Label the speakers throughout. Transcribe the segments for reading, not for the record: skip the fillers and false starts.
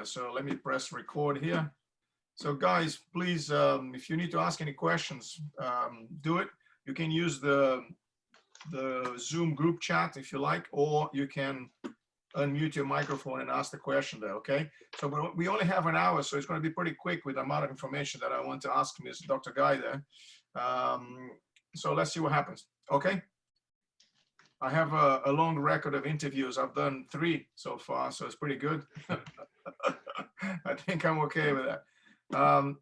Speaker 1: So let me press record here. So guys, please, if you need to ask any questions, do it. You can use the Zoom group chat if you like, or you can unmute your microphone and ask the question there, okay? So we only have an hour, so it's going to be pretty quick with the amount of information that I want to ask Dr. Guy there. So let's see what happens, okay? I have a long record of interviews. I've done 3 so far, so it's pretty good. I think I'm okay with that.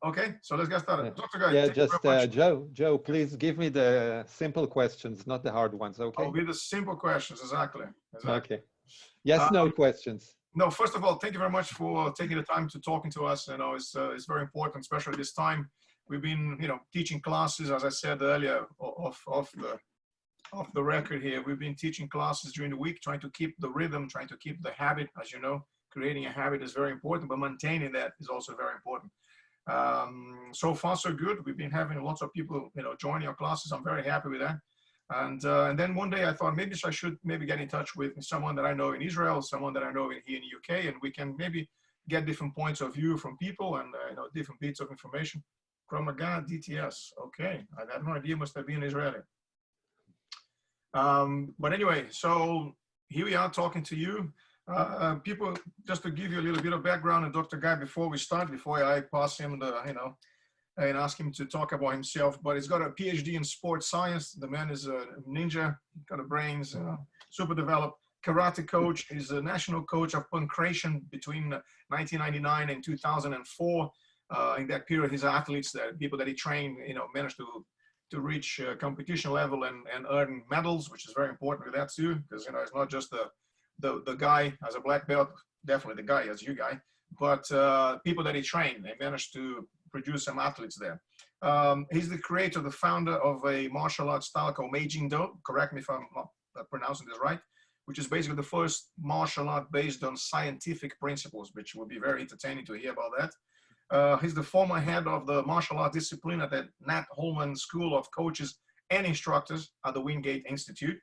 Speaker 1: Okay, so let's get started. Dr. Guy,
Speaker 2: yeah, just Joe, please give me the simple questions, not the hard ones, okay?
Speaker 1: I'll be the simple questions, exactly.
Speaker 2: Okay. Yes, no questions.
Speaker 1: No, first of all, thank you very much for taking the time to talking to us. You know, it's very important, especially this time. We've been, you know, teaching classes, as I said earlier, off the record here. We've been teaching classes during the week, trying to keep the rhythm, trying to keep the habit. As you know, creating a habit is very important, but maintaining that is also very important. So far, so good. We've been having lots of people, you know, joining our classes. I'm very happy with that. And then one day I thought maybe I should get in touch with someone that I know in Israel, someone that I know here in the UK, and we can maybe get different points of view from people and you know, different bits of information. Krav Maga DTS. Okay, I had no idea. Must have been Israeli. But anyway, so here we are talking to you. People, just to give you a little bit of background on Dr. Guy before we start, before I pass him the, you know, and ask him to talk about himself, but he's got a PhD in sports science. The man is a ninja, got a brains, super developed. Karate coach, he's a national coach of pancration between 1999 and 2004. In that period, his athletes, the people that he trained, you know, managed to reach competition level and earn medals, which is very important with that too, because, you know, it's not just the guy as a black belt, definitely the guy as you guy, but people that he trained, they managed to produce some athletes there. He's the creator, the founder of a martial arts style called Meijin Do. Correct me if I'm not pronouncing this right, which is basically the first martial art based on scientific principles, which will be very entertaining to hear about that. He's the former head of the martial art discipline at the Nat Holman School of Coaches and Instructors at the Wingate Institute.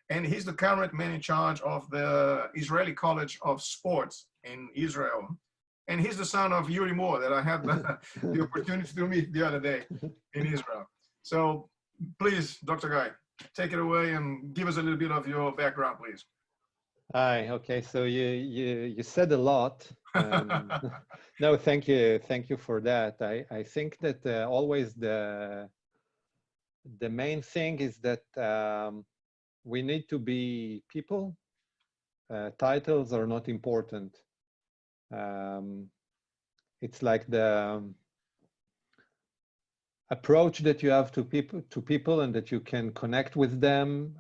Speaker 1: And he's the current man in charge of the Israeli College of Sports in Israel. And he's the son of Yuri Mor that I had the opportunity to meet the other day in Israel. So please, Dr. Guy, take it away and give us a little bit of your background, please.
Speaker 2: Hi, okay, so you said a lot. No, thank you for that. I think that always the main thing is that we need to be people. Titles are not important. It's like the approach that you have to people and that you can connect with them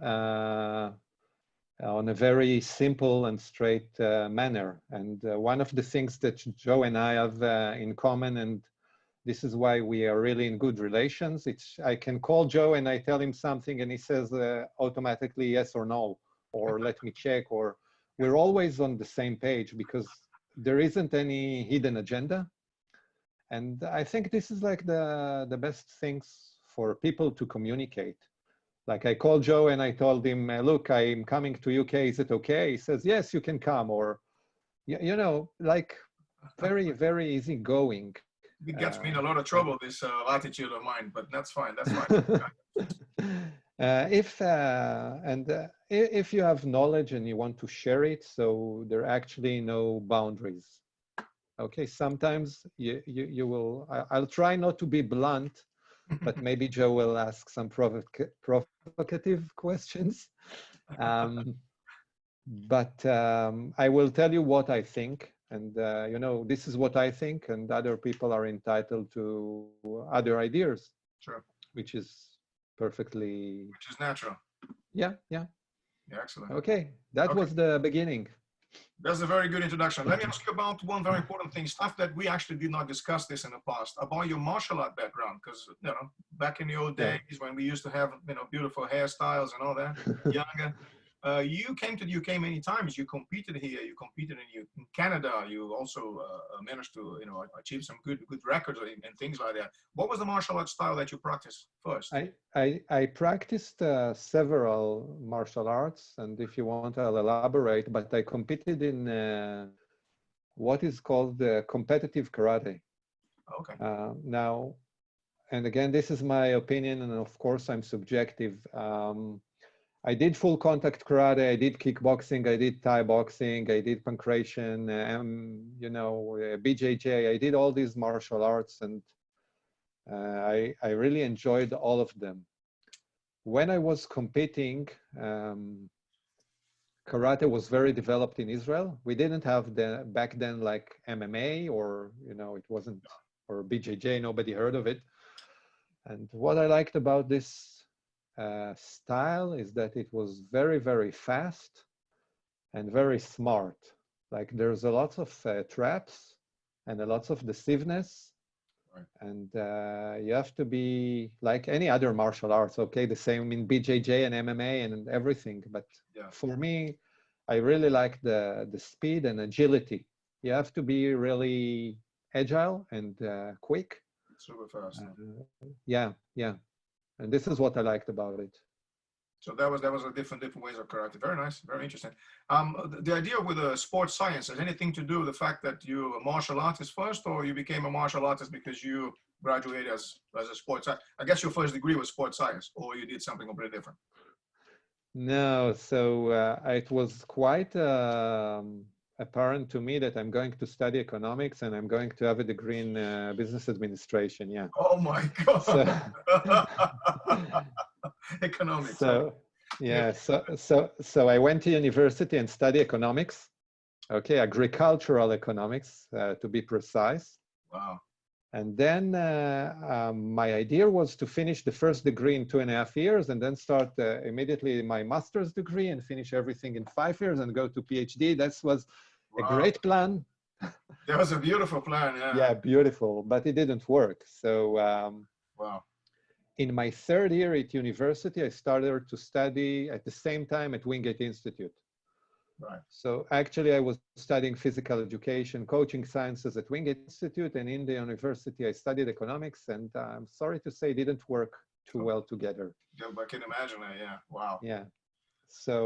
Speaker 2: on a very simple and straight manner. And one of the things that Joe and I have in common, and this is why we are really in good relations, I can call Joe and I tell him something and he says automatically yes or no, or let me check, or we're always on the same page because there isn't any hidden agenda. And I think this is like the best things for people to communicate. Like I called Joe and I told him, look, I'm coming to UK, is it okay? He says, yes, you can come. Or, you know, like very, very easygoing.
Speaker 1: It gets me in a lot of trouble, this attitude of mine, but that's fine, that's fine.
Speaker 2: If you have knowledge and you want to share it, so there are actually no boundaries. Okay, sometimes you will, I'll try not to be blunt, but maybe Joe will ask some provocative questions. But I will tell you what I think. And, you know, this is what I think, and other people are entitled to other ideas.
Speaker 1: Sure.
Speaker 2: Which is perfectly...
Speaker 1: Which is natural.
Speaker 2: Yeah, yeah.
Speaker 1: Yeah, excellent.
Speaker 2: Okay, that was the beginning.
Speaker 1: That's a very good introduction. Let me ask you about one very important thing, stuff that we actually did not discuss this in the past, about your martial art background, because, you know, back in the old days when we used to have, you know, beautiful hairstyles and all that, younger, you came to the UK many times. You competed here, you competed in Canada, you also managed to, you know, achieve some good records and things like that. What was the martial arts style that you practiced first?
Speaker 2: I practiced several martial arts, and if you want, I'll elaborate, but I competed in what is called competitive karate.
Speaker 1: Okay.
Speaker 2: Now, and again, this is my opinion, and of course I'm subjective. I did full contact karate, I did kickboxing, I did Thai boxing, I did pankration, you know, BJJ, I did all these martial arts, and I really enjoyed all of them. When I was competing, karate was very developed in Israel. We didn't have back then like MMA, or, you know, it wasn't, or BJJ, nobody heard of it. And what I liked about this style is that it was very, very fast and very smart. Like there's a lot of traps and a lot of deceiveness.
Speaker 1: Right.
Speaker 2: And you have to be like any other martial arts, okay? The same in BJJ and MMA and everything. But
Speaker 1: Yeah.
Speaker 2: for me, I really like the speed and agility. You have to be really agile and quick.
Speaker 1: Super fast.
Speaker 2: Yeah, yeah. And this is what I liked about it.
Speaker 1: So that was a different ways of karate. Very nice, very interesting. The idea with the sports science has anything to do with the fact that you a martial artist first, or you became a martial artist because you graduated as a sports? I guess your first degree was sports science, or you did something completely different.
Speaker 2: No, so it was quite apparent to me that I'm going to study economics and I'm going to have a degree in business administration. Yeah.
Speaker 1: Oh my God.
Speaker 2: So,
Speaker 1: economics.
Speaker 2: So, yeah. So I went to university and studied economics. Okay, agricultural economics, to be precise.
Speaker 1: Wow.
Speaker 2: And then my idea was to finish the first degree in 2.5 years and then start immediately my master's degree and finish everything in 5 years and go to PhD. That was a great plan.
Speaker 1: That was a beautiful plan, yeah.
Speaker 2: Yeah, beautiful, but it didn't work. So
Speaker 1: wow.
Speaker 2: In my 3rd year at university, I started to study at the same time at Wingate Institute.
Speaker 1: Right.
Speaker 2: So actually, I was studying physical education, coaching sciences at Wingate Institute, and in the university, I studied economics, and I'm sorry to say, it didn't work too well together.
Speaker 1: Yeah, I can imagine that, yeah. Wow.
Speaker 2: Yeah. So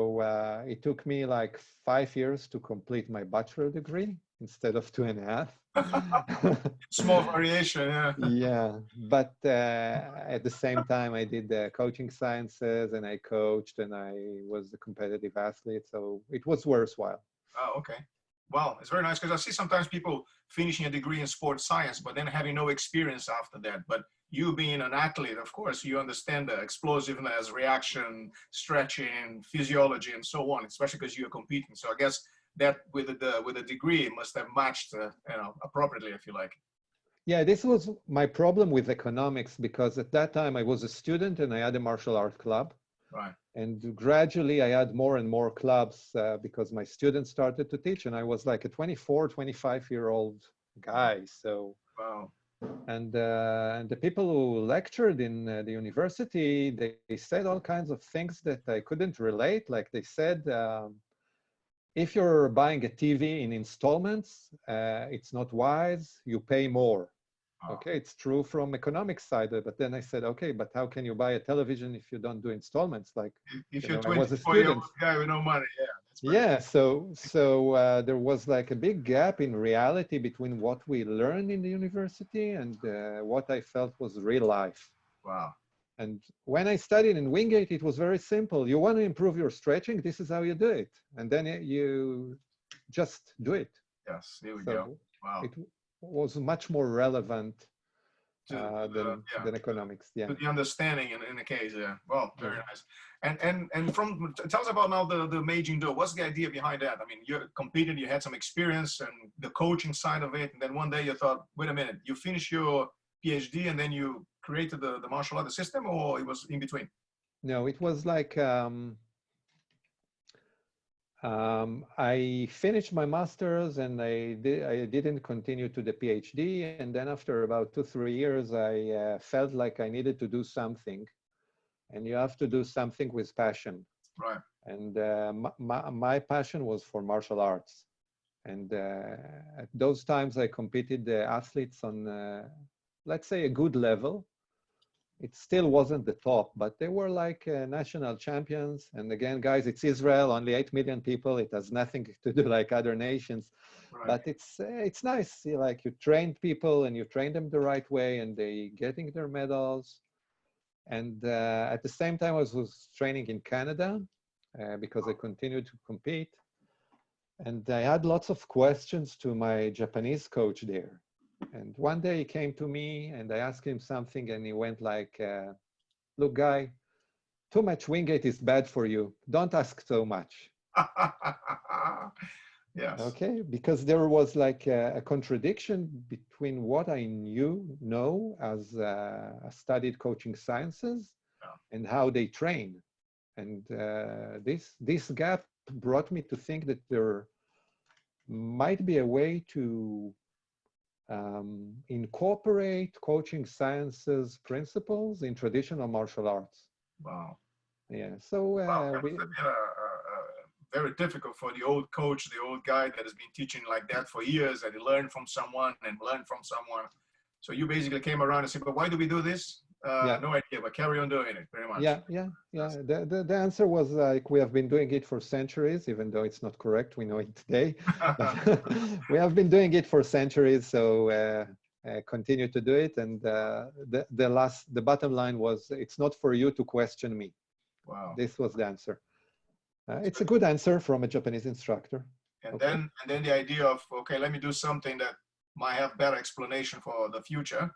Speaker 2: it took me like 5 years to complete my bachelor degree instead of 2.5.
Speaker 1: Small variation, yeah.
Speaker 2: Yeah, but at the same time, I did coaching sciences and I coached and I was a competitive athlete. So it was worthwhile.
Speaker 1: Oh, okay. Well, it's very nice because I see sometimes people finishing a degree in sports science, but then having no experience after that. But you being an athlete, of course, you understand the explosiveness, reaction, stretching, physiology, and so on, especially because you're competing. So I guess that with the degree must have matched, you know, appropriately, if you like.
Speaker 2: Yeah, this was my problem with economics because at that time I was a student and I had a martial art club.
Speaker 1: Right.
Speaker 2: And gradually I had more and more clubs because my students started to teach and I was like a 24, 25-year-old guy. So,
Speaker 1: wow.
Speaker 2: And the people who lectured in the university, they said all kinds of things that I couldn't relate. Like they said, if you're buying a TV in installments, it's not wise, you pay more. Oh. Okay, it's true from economic side, but then I said, okay, but how can you buy a television if you don't do installments? Like,
Speaker 1: if you're 24-year-old guy with no money,
Speaker 2: yeah. So there was like a big gap in reality between what we learned in the university and what I felt was real life.
Speaker 1: Wow.
Speaker 2: And when I studied in Wingate, it was very simple. You want to improve your stretching, this is how you do it. And then you just do it.
Speaker 1: Yes, here we go. Wow.
Speaker 2: It was much more relevant than economics. Yeah.
Speaker 1: To the understanding in the case, yeah. Well, very nice. And from, tell us about now the Meijing Do. What's the idea behind that? I mean, you competed, you had some experience and the coaching side of it. And then one day you thought, wait a minute, you finished your PhD and then you created the martial art system, or it was in between?
Speaker 2: No, it was like I finished my master's and I didn't continue to the PhD. And then after about 2-3 years, I felt like I needed to do something. And you have to do something with passion.
Speaker 1: Right.
Speaker 2: And my passion was for martial arts. And at those times, I competed athletes on, let's say, a good level it still wasn't the top, but they were like national champions. And again, guys, it's Israel, only 8 million people. It has nothing to do like other nations,
Speaker 1: Right.
Speaker 2: but it's nice. Like you trained people and you train them the right way and they getting their medals. And at the same time, I was training in Canada because I continued to compete. And I had lots of questions to my Japanese coach there. And one day he came to me and I asked him something and he went like, look, Guy, too much Wingate is bad for you. Don't ask so much.
Speaker 1: Yes.
Speaker 2: Okay, because there was like a contradiction between what I know as I studied coaching sciences and how they train. And this gap brought me to think that there might be a way to incorporate coaching sciences principles in traditional martial arts.
Speaker 1: Wow.
Speaker 2: Yeah, so
Speaker 1: Wow, that must have been very difficult for the old coach, the old guy that has been teaching like that for years, that he learned from someone and learned from someone. So you basically came around and said, but why do we do this?
Speaker 2: Yeah.
Speaker 1: No idea, but carry on doing it, pretty much.
Speaker 2: Yeah. The answer was like, we have been doing it for centuries, even though it's not correct. We know it today. We have been doing it for centuries, so continue to do it. And the bottom line was, it's not for you to question me.
Speaker 1: Wow.
Speaker 2: This was the answer. It's a good answer from a Japanese instructor.
Speaker 1: And
Speaker 2: Okay.
Speaker 1: then the idea of, okay, let me do something that might have better explanation for the future,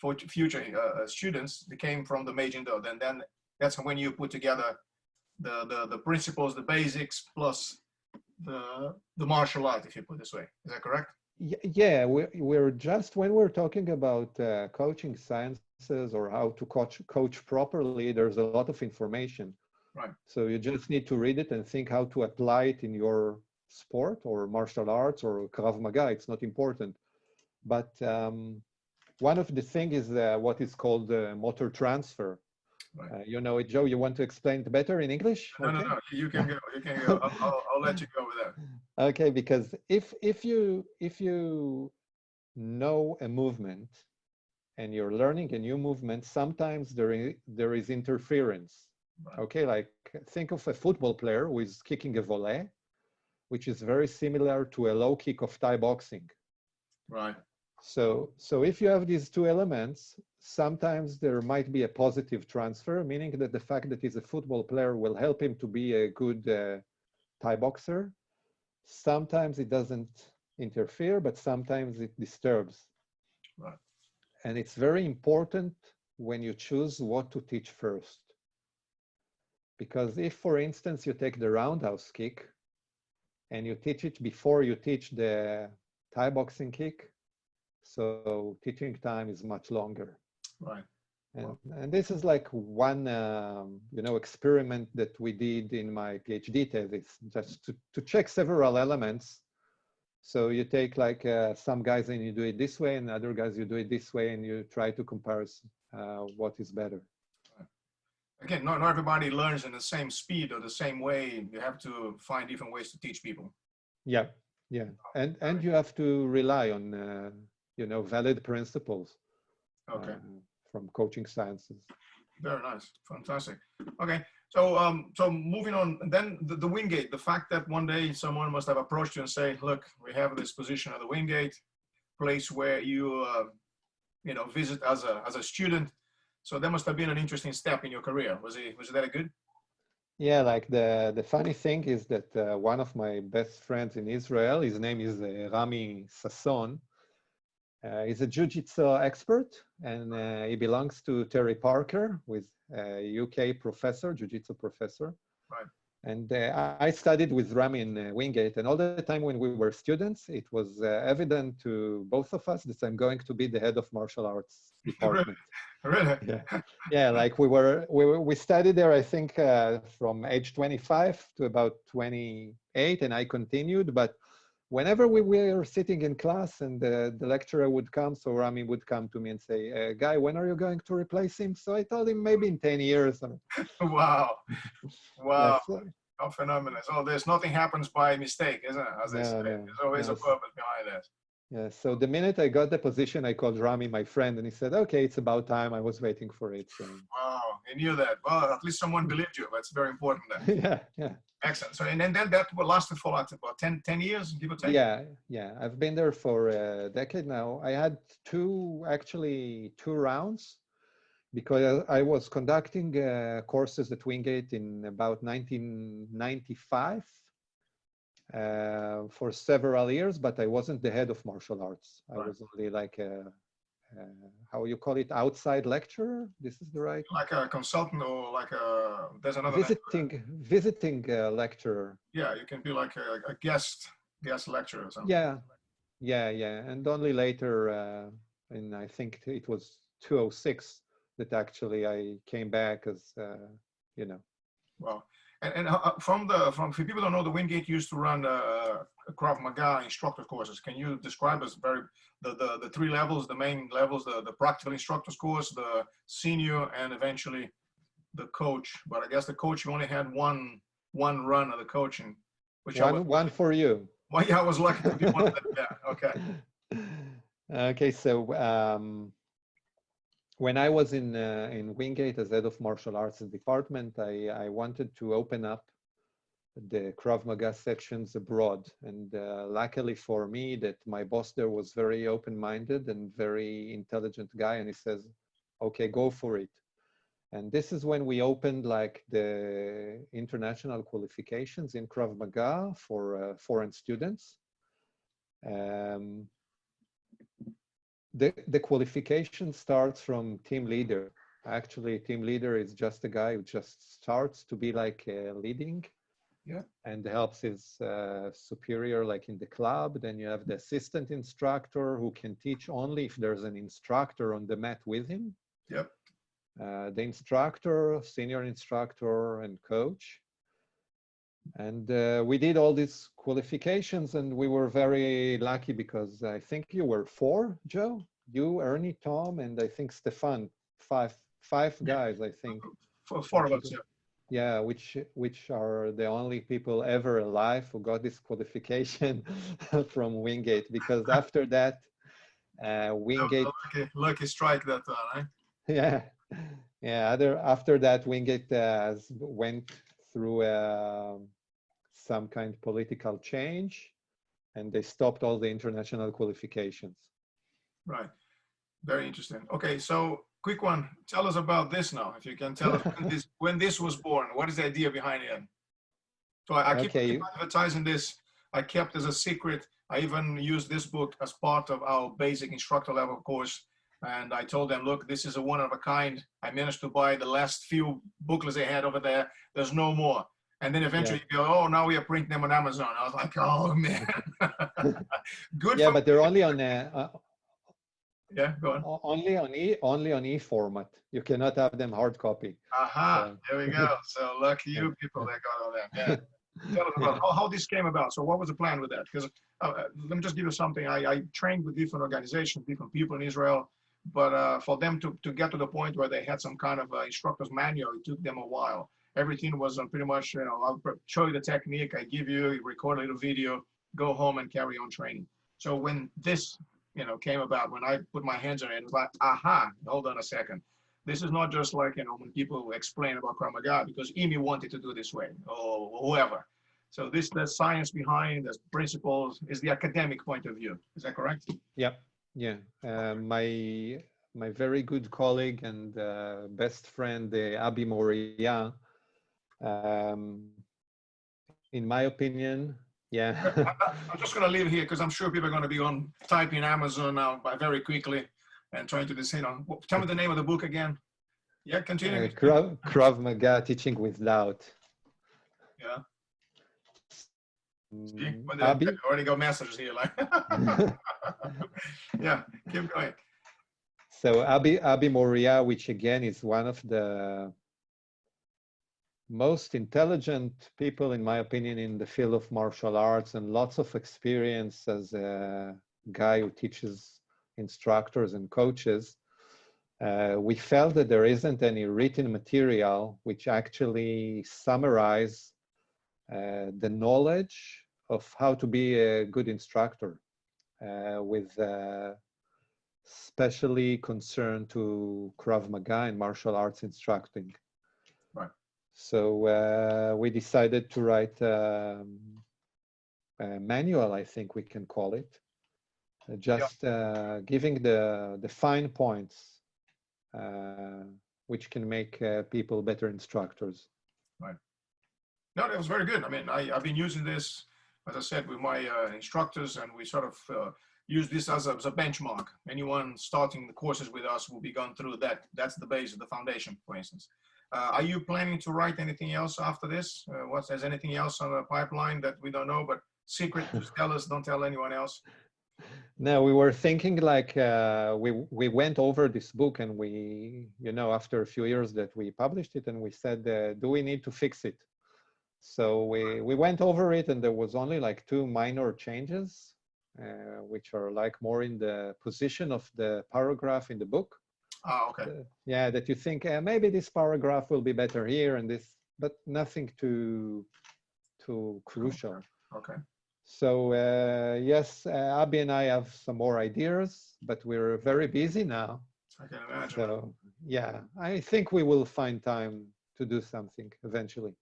Speaker 1: for future students that came from the Meijin Do. Then that's when you put together the principles, the basics, plus the martial art, if you put it this way. Is that correct?
Speaker 2: Yeah, we're just, when we're talking about coaching sciences or how to coach properly, there's a lot of information.
Speaker 1: Right.
Speaker 2: So you just need to read it and think how to apply it in your sport or martial arts or Krav Maga. It's not important. But one of the things is what is called motor transfer.
Speaker 1: Right.
Speaker 2: You know it, Joe, you want to explain it better in English?
Speaker 1: No,
Speaker 2: Okay.
Speaker 1: no, you can go. You can go. I'll let you go with that.
Speaker 2: Okay, because if you know a movement and you're learning a new movement, sometimes there is interference.
Speaker 1: Right.
Speaker 2: Okay, like think of a football player who is kicking a volley, which is very similar to a low kick of Thai boxing.
Speaker 1: Right.
Speaker 2: So if you have these two elements, sometimes there might be a positive transfer, meaning that the fact that he's a football player will help him to be a good Thai boxer. Sometimes it doesn't interfere, but sometimes it disturbs.
Speaker 1: Right.
Speaker 2: And it's very important when you choose what to teach first. Because if, for instance, you take the roundhouse kick and you teach it before you teach the Thai boxing kick, so teaching time is much longer.
Speaker 1: Right.
Speaker 2: And this is like one experiment that we did in my PhD thesis, just to check several elements. So you take like some guys and you do it this way, and other guys you do it this way, and you try to compare what is better.
Speaker 1: Again, not everybody learns in the same speed or the same way. You have to find different ways to teach people.
Speaker 2: Yeah, and you have to rely on valid principles.
Speaker 1: Okay.
Speaker 2: From coaching sciences.
Speaker 1: Very nice, fantastic. Okay, so moving on, then the Wingate, the fact that one day someone must have approached you and say, look, we have this position at the Wingate, place where you visit as a student. So that must have been an interesting step in your career. Was that good?
Speaker 2: Yeah, like the funny thing is that one of my best friends in Israel, his name is Rami Sasson. He's a jiu-jitsu expert, and he belongs to Terry Parker, who is a UK professor, jiu-jitsu professor.
Speaker 1: Right.
Speaker 2: And I studied with Rami in Wingate, and all the time when we were students, it was evident to both of us that I'm going to be the head of martial arts department.
Speaker 1: Really?
Speaker 2: Yeah, like we studied there, I think, from age 25 to about 28, and I continued, but whenever we were sitting in class and the lecturer would come, so Rami would come to me and say, Guy, when are you going to replace him? So I told him maybe in 10 years.
Speaker 1: Wow.
Speaker 2: Yes.
Speaker 1: How phenomenal. So there's nothing happens by mistake, isn't it? As they say,
Speaker 2: No.
Speaker 1: there's always a purpose behind it.
Speaker 2: Yeah, so the minute I got the position, I called Rami, my friend, and he said, "Okay, it's about time." I was waiting for it. So
Speaker 1: Wow, I knew that. Well, at least someone believed you. That's very important then.
Speaker 2: yeah, yeah,
Speaker 1: Excellent. So, and then that lasted for what, about 10 years, give or take?
Speaker 2: yeah, yeah. I've been there for a decade now. I had actually two rounds because I was conducting courses at Wingate in about 1995 for several years, but I wasn't the head of martial arts. I
Speaker 1: Right.
Speaker 2: was only like how you call it, outside lecturer. This is the right
Speaker 1: Like a consultant or like there's another name.
Speaker 2: visiting lecturer.
Speaker 1: Yeah, you can be like a guest lecturer or something.
Speaker 2: Yeah, yeah, yeah. And only later, in I think it was 2006, that actually I came back as, you know.
Speaker 1: Well, and from for people who don't know, the Wingate used to run Krav Maga instructor courses. Can you describe us the three levels, the main levels, the practical instructors course, the senior, and eventually the coach? But I guess the coach, you only had one run of the coaching, which
Speaker 2: One for you.
Speaker 1: well, yeah, I was lucky to be one of them. Yeah, okay.
Speaker 2: Okay, so when I was in Wingate as head of martial arts department, I wanted to open up the Krav Maga sections abroad. And luckily for me, that my boss there was very open-minded and very intelligent guy. And he says, okay, go for it. And this is when we opened like the international qualifications in Krav Maga for foreign students. The qualification starts from team leader. Actually, team leader is just a guy who just starts to be like leading,
Speaker 1: yeah,
Speaker 2: and helps his superior, like in the club. Then you have the assistant instructor who can teach only if there's an instructor on the mat with him.
Speaker 1: Yep.
Speaker 2: The instructor, senior instructor, and coach. And we did all these qualifications, and we were very lucky because I think you were four, Joe, you, Ernie, Tom, and I think Stefan, five guys, I think.
Speaker 1: Four of us, yeah.
Speaker 2: Yeah, which are the only people ever alive who got this qualification from Wingate, because after that, Wingate.
Speaker 1: Lucky strike that one, right?
Speaker 2: Yeah, yeah. After that, Wingate went through some kind of political change, and they stopped all the international qualifications.
Speaker 1: Right. Very interesting. Okay, so quick one. Tell us about this now, if you can tell us when this was born. What is the idea behind it? So I keep advertising this. I kept as a secret. I even used this book as part of our basic instructor level course. And I told them, look, this is a one of a kind. I managed to buy the last few booklets they had over there. There's no more. And then eventually you go, oh, now we are printing them on Amazon. I was like, oh, man. Good.
Speaker 2: Yeah, but they're only on
Speaker 1: yeah, go on.
Speaker 2: Only on e-format. You cannot have them hard copy.
Speaker 1: Aha, so. There we go. So lucky you people that got all that. Yeah. Tell us about how this came about. So what was the plan with that? Because let me just give you something. I trained with different organizations, different people in Israel, but for them to get to the point where they had some kind of instructor's manual, it took them a while. Everything was pretty much, you know, I'll show you the technique, I give you record a little video, go home and carry on training. So when this, you know, came about, when I put my hands on it, it was like, aha, hold on a second. This is not just like, you know, when people explain about Krav Maga because Emi wanted to do this way or whoever. So there's science behind, there's principles, is the academic point of view. Is that correct?
Speaker 2: Yep. Yeah. My very good colleague and best friend, Abi Moria, in my opinion, yeah.
Speaker 1: I'm just going to leave here because I'm sure people are going to be on typing Amazon now very quickly and trying to decide on. Tell me the name of the book again. Yeah, continue.
Speaker 2: Krav Maga, Teaching with Doubt.
Speaker 1: Yeah. See, I already got messages here. Like, yeah, keep going.
Speaker 2: So Abi Moria, which again is one of the most intelligent people, in my opinion, in the field of martial arts, and lots of experience as a guy who teaches instructors and coaches. We felt that there isn't any written material which actually summarize the knowledge of how to be a good instructor. with specially concerned to Krav Maga and martial arts instructing.
Speaker 1: Right.
Speaker 2: So we decided to write a manual, I think we can call it, just giving the fine points which can make people better instructors.
Speaker 1: Right. No, that was very good. I mean, I've been using this, as I said, with my instructors, and we sort of use this as a benchmark. Anyone starting the courses with us will be gone through that. That's the base of the foundation, for instance. Are you planning to write anything else after this? There's anything else on the pipeline that we don't know, but secret, just tell us, don't tell anyone else.
Speaker 2: No, we were thinking like we went over this book, and we, after a few years that we published it, and we said, do we need to fix it? So we went over it, and there was only like 2 minor changes, which are like more in the position of the paragraph in the book.
Speaker 1: Oh, okay.
Speaker 2: Yeah, that you think maybe this paragraph will be better here and this, but nothing too crucial.
Speaker 1: Okay.
Speaker 2: So yes, Abby and I have some more ideas, but we're very busy now.
Speaker 1: I can imagine.
Speaker 2: So yeah, I think we will find time to do something eventually.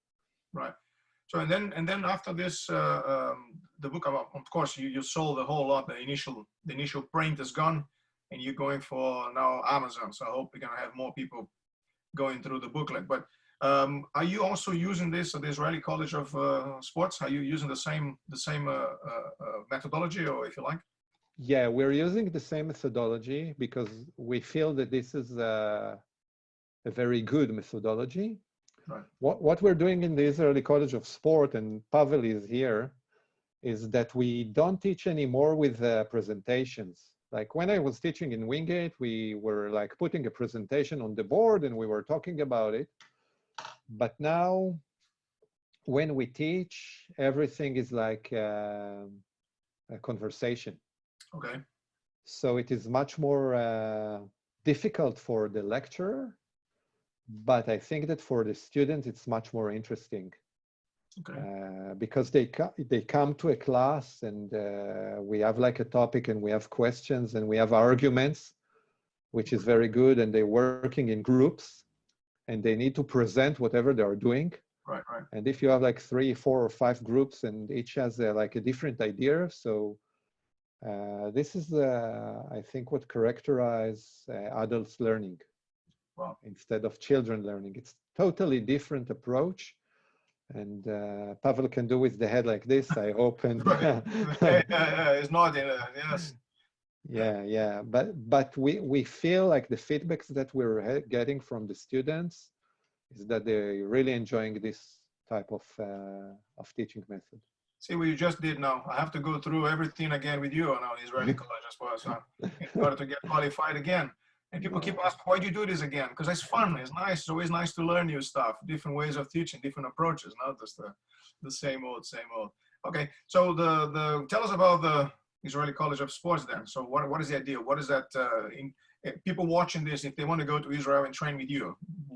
Speaker 1: Right. So and then after this, the book, of course, you sold a whole lot. The initial print is gone, and you're going for now Amazon. So I hope we're gonna have more people going through the booklet. But are you also using this at the Israeli College of Sports? Are you using the same methodology, or if you like?
Speaker 2: Yeah, we're using the same methodology because we feel that this is a very good methodology.
Speaker 1: Right.
Speaker 2: What we're doing in the Israeli College of Sport, and Pavel is here, is that we don't teach anymore with presentations. Like when I was teaching in Wingate, we were like putting a presentation on the board and we were talking about it. But now when we teach, everything is like a conversation.
Speaker 1: Okay.
Speaker 2: So it is much more difficult for the lecturer, but I think that for the student, it's much more interesting.
Speaker 1: Okay.
Speaker 2: Because they come to a class and we have like a topic and we have questions and we have arguments, which is very good. And they're working in groups and they need to present whatever they are doing.
Speaker 1: Right, right.
Speaker 2: And if you have like 3, 4, or 5 groups and each has like a different idea, so this is, I think, what characterizes adults learning.
Speaker 1: Wow.
Speaker 2: Instead of children learning. It's totally different approach. And Pavel can do with the head like this, I hope. And
Speaker 1: it's not in yes.
Speaker 2: Yeah. But we feel like the feedbacks that we're getting from the students is that they're really enjoying this type of teaching method.
Speaker 1: See what you just did now. I have to go through everything again with you on our Israeli College as well, so in order to get qualified again. And people keep asking, why do you do this again? Because it's fun, it's nice, it's always nice to learn new stuff, different ways of teaching, different approaches, not just the same old. Okay, so tell us about the Israeli College of Sports then. So what is the idea? What is that, people watching this, if they want to go to Israel and train with you,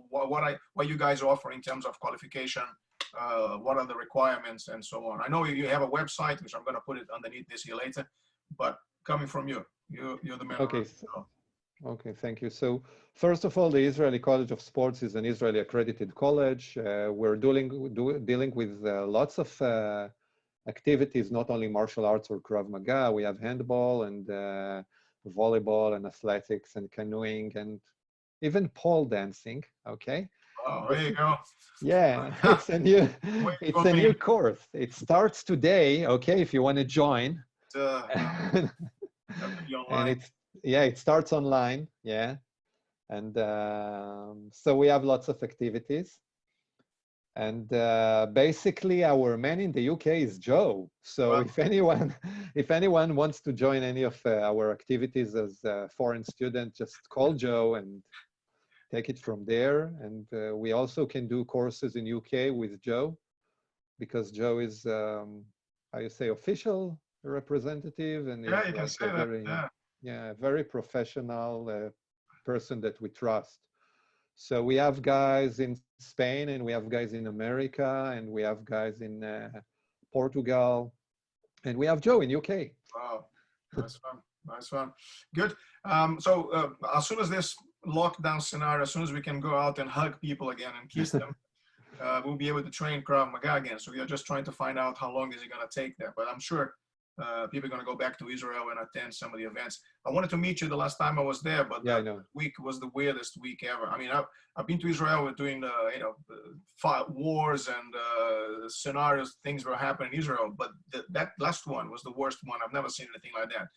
Speaker 1: what you guys offer in terms of qualification, what are the requirements and so on? I know you have a website, which I'm going to put it underneath this here later, but coming from you're the man.
Speaker 2: Okay. Okay, thank you. So first of all, the Israeli College of Sports is an Israeli accredited college. We're dealing with lots of activities, not only martial arts or Krav Maga. We have handball and volleyball and athletics and canoeing and even pole dancing. Okay.
Speaker 1: Oh, there you go.
Speaker 2: Yeah, it's a new course. It starts today. Okay, if you want to join. And it starts online. Yeah. And so we have lots of activities. And basically our man in the UK is Joe. So wow. if anyone wants to join any of our activities as a foreign student, just call Joe and take it from there. And we also can do courses in UK with Joe, because Joe is, how you say, official representative, and
Speaker 1: yeah, you can say that.
Speaker 2: Very professional person that we trust. So we have guys in Spain, and we have guys in America, and we have guys in Portugal, and we have Joe in UK.
Speaker 1: Wow. Nice one. Nice one. Good. As soon as this lockdown scenario, as soon as we can go out and hug people again and kiss them, we'll be able to train Krav Maga again. So we are just trying to find out how long is it going to take there. But I'm sure people are going to go back to Israel and attend some of the events. I wanted to meet you the last time I was there, but
Speaker 2: Yeah, I
Speaker 1: that
Speaker 2: know.
Speaker 1: week was the weirdest week ever. I mean, I've been to Israel. We're doing, wars and scenarios, things were happening in Israel. But that last one was the worst one. I've never seen anything like that.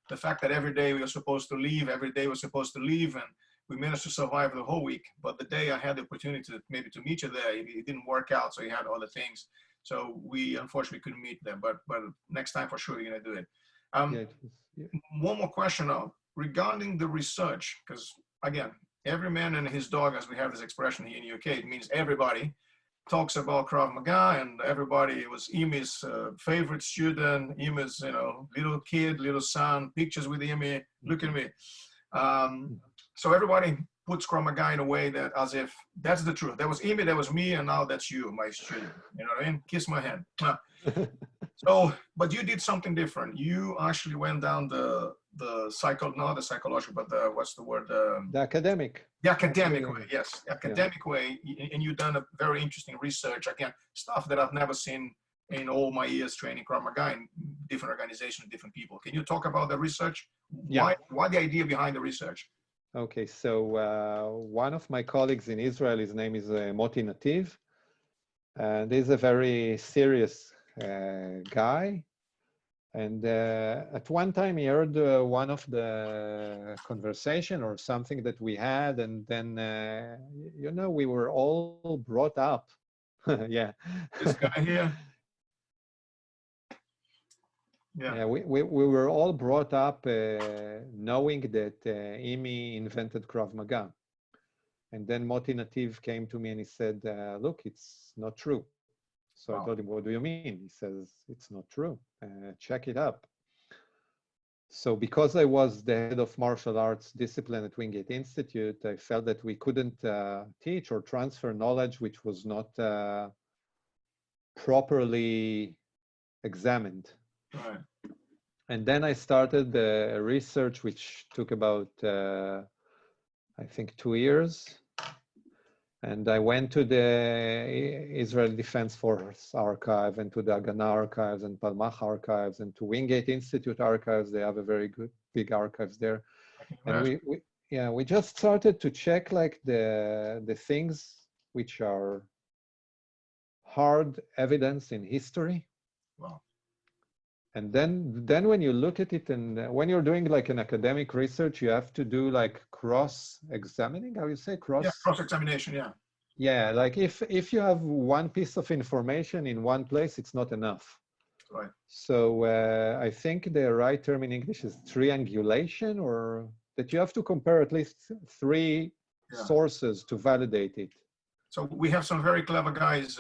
Speaker 1: The fact that every day we were supposed to leave, and we managed to survive the whole week. But the day I had the opportunity to maybe to meet you there, it didn't work out. So you had other things. So we unfortunately couldn't meet them, but next time for sure you're gonna do it.
Speaker 2: Yeah, it was, yeah.
Speaker 1: One more question now regarding the research, because again, every man and his dog, as we have this expression here in the UK, it means everybody talks about Krav Maga, and everybody, it was Imi's favorite student, Imi's little kid, little son, pictures with Imi, look at me. So everybody puts Krav Maga in a way that as if that's the truth. That was Imi, that was me, and now that's you, my student. You know what I mean? Kiss my hand. So, but you did something different. You actually went down not the psychological, but what's the word?
Speaker 2: The academic.
Speaker 1: The academic way, yes, academic way. And you've done a very interesting research. Again, stuff that I've never seen in all my years training Krav Maga in different organizations, different people. Can you talk about the research?
Speaker 2: Yeah.
Speaker 1: Why the idea behind the research?
Speaker 2: Okay, so one of my colleagues in Israel, his name is Moti Nativ, and he's a very serious guy. And at one time he heard one of the conversation or something that we had, and then, we were all brought up. Yeah.
Speaker 1: This guy here.
Speaker 2: Yeah, we were all brought up knowing that Imi invented Krav Maga. And then Moti Nativ came to me and he said, look, it's not true. So I told him, what do you mean? He says, it's not true. Check it up. So because I was the head of martial arts discipline at Wingate Institute, I felt that we couldn't teach or transfer knowledge which was not properly examined.
Speaker 1: Right.
Speaker 2: And then I started the research, which took about, I think, 2 years. And I went to the Israel Defense Force Archive and to the Agana Archives and Palmach Archives and to Wingate Institute Archives. They have a very good, big archives there. And we just started to check like the things which are hard evidence in history.
Speaker 1: Wow.
Speaker 2: And then when you look at it, and when you're doing like an academic research, you have to do like cross-examining, how you say cross?
Speaker 1: Yeah, cross-examination, yeah.
Speaker 2: Yeah, like if you have one piece of information in one place, it's not enough.
Speaker 1: Right.
Speaker 2: So I think the right term in English is triangulation, or that you have to compare at least 3 sources to validate it.
Speaker 1: So we have some very clever guys,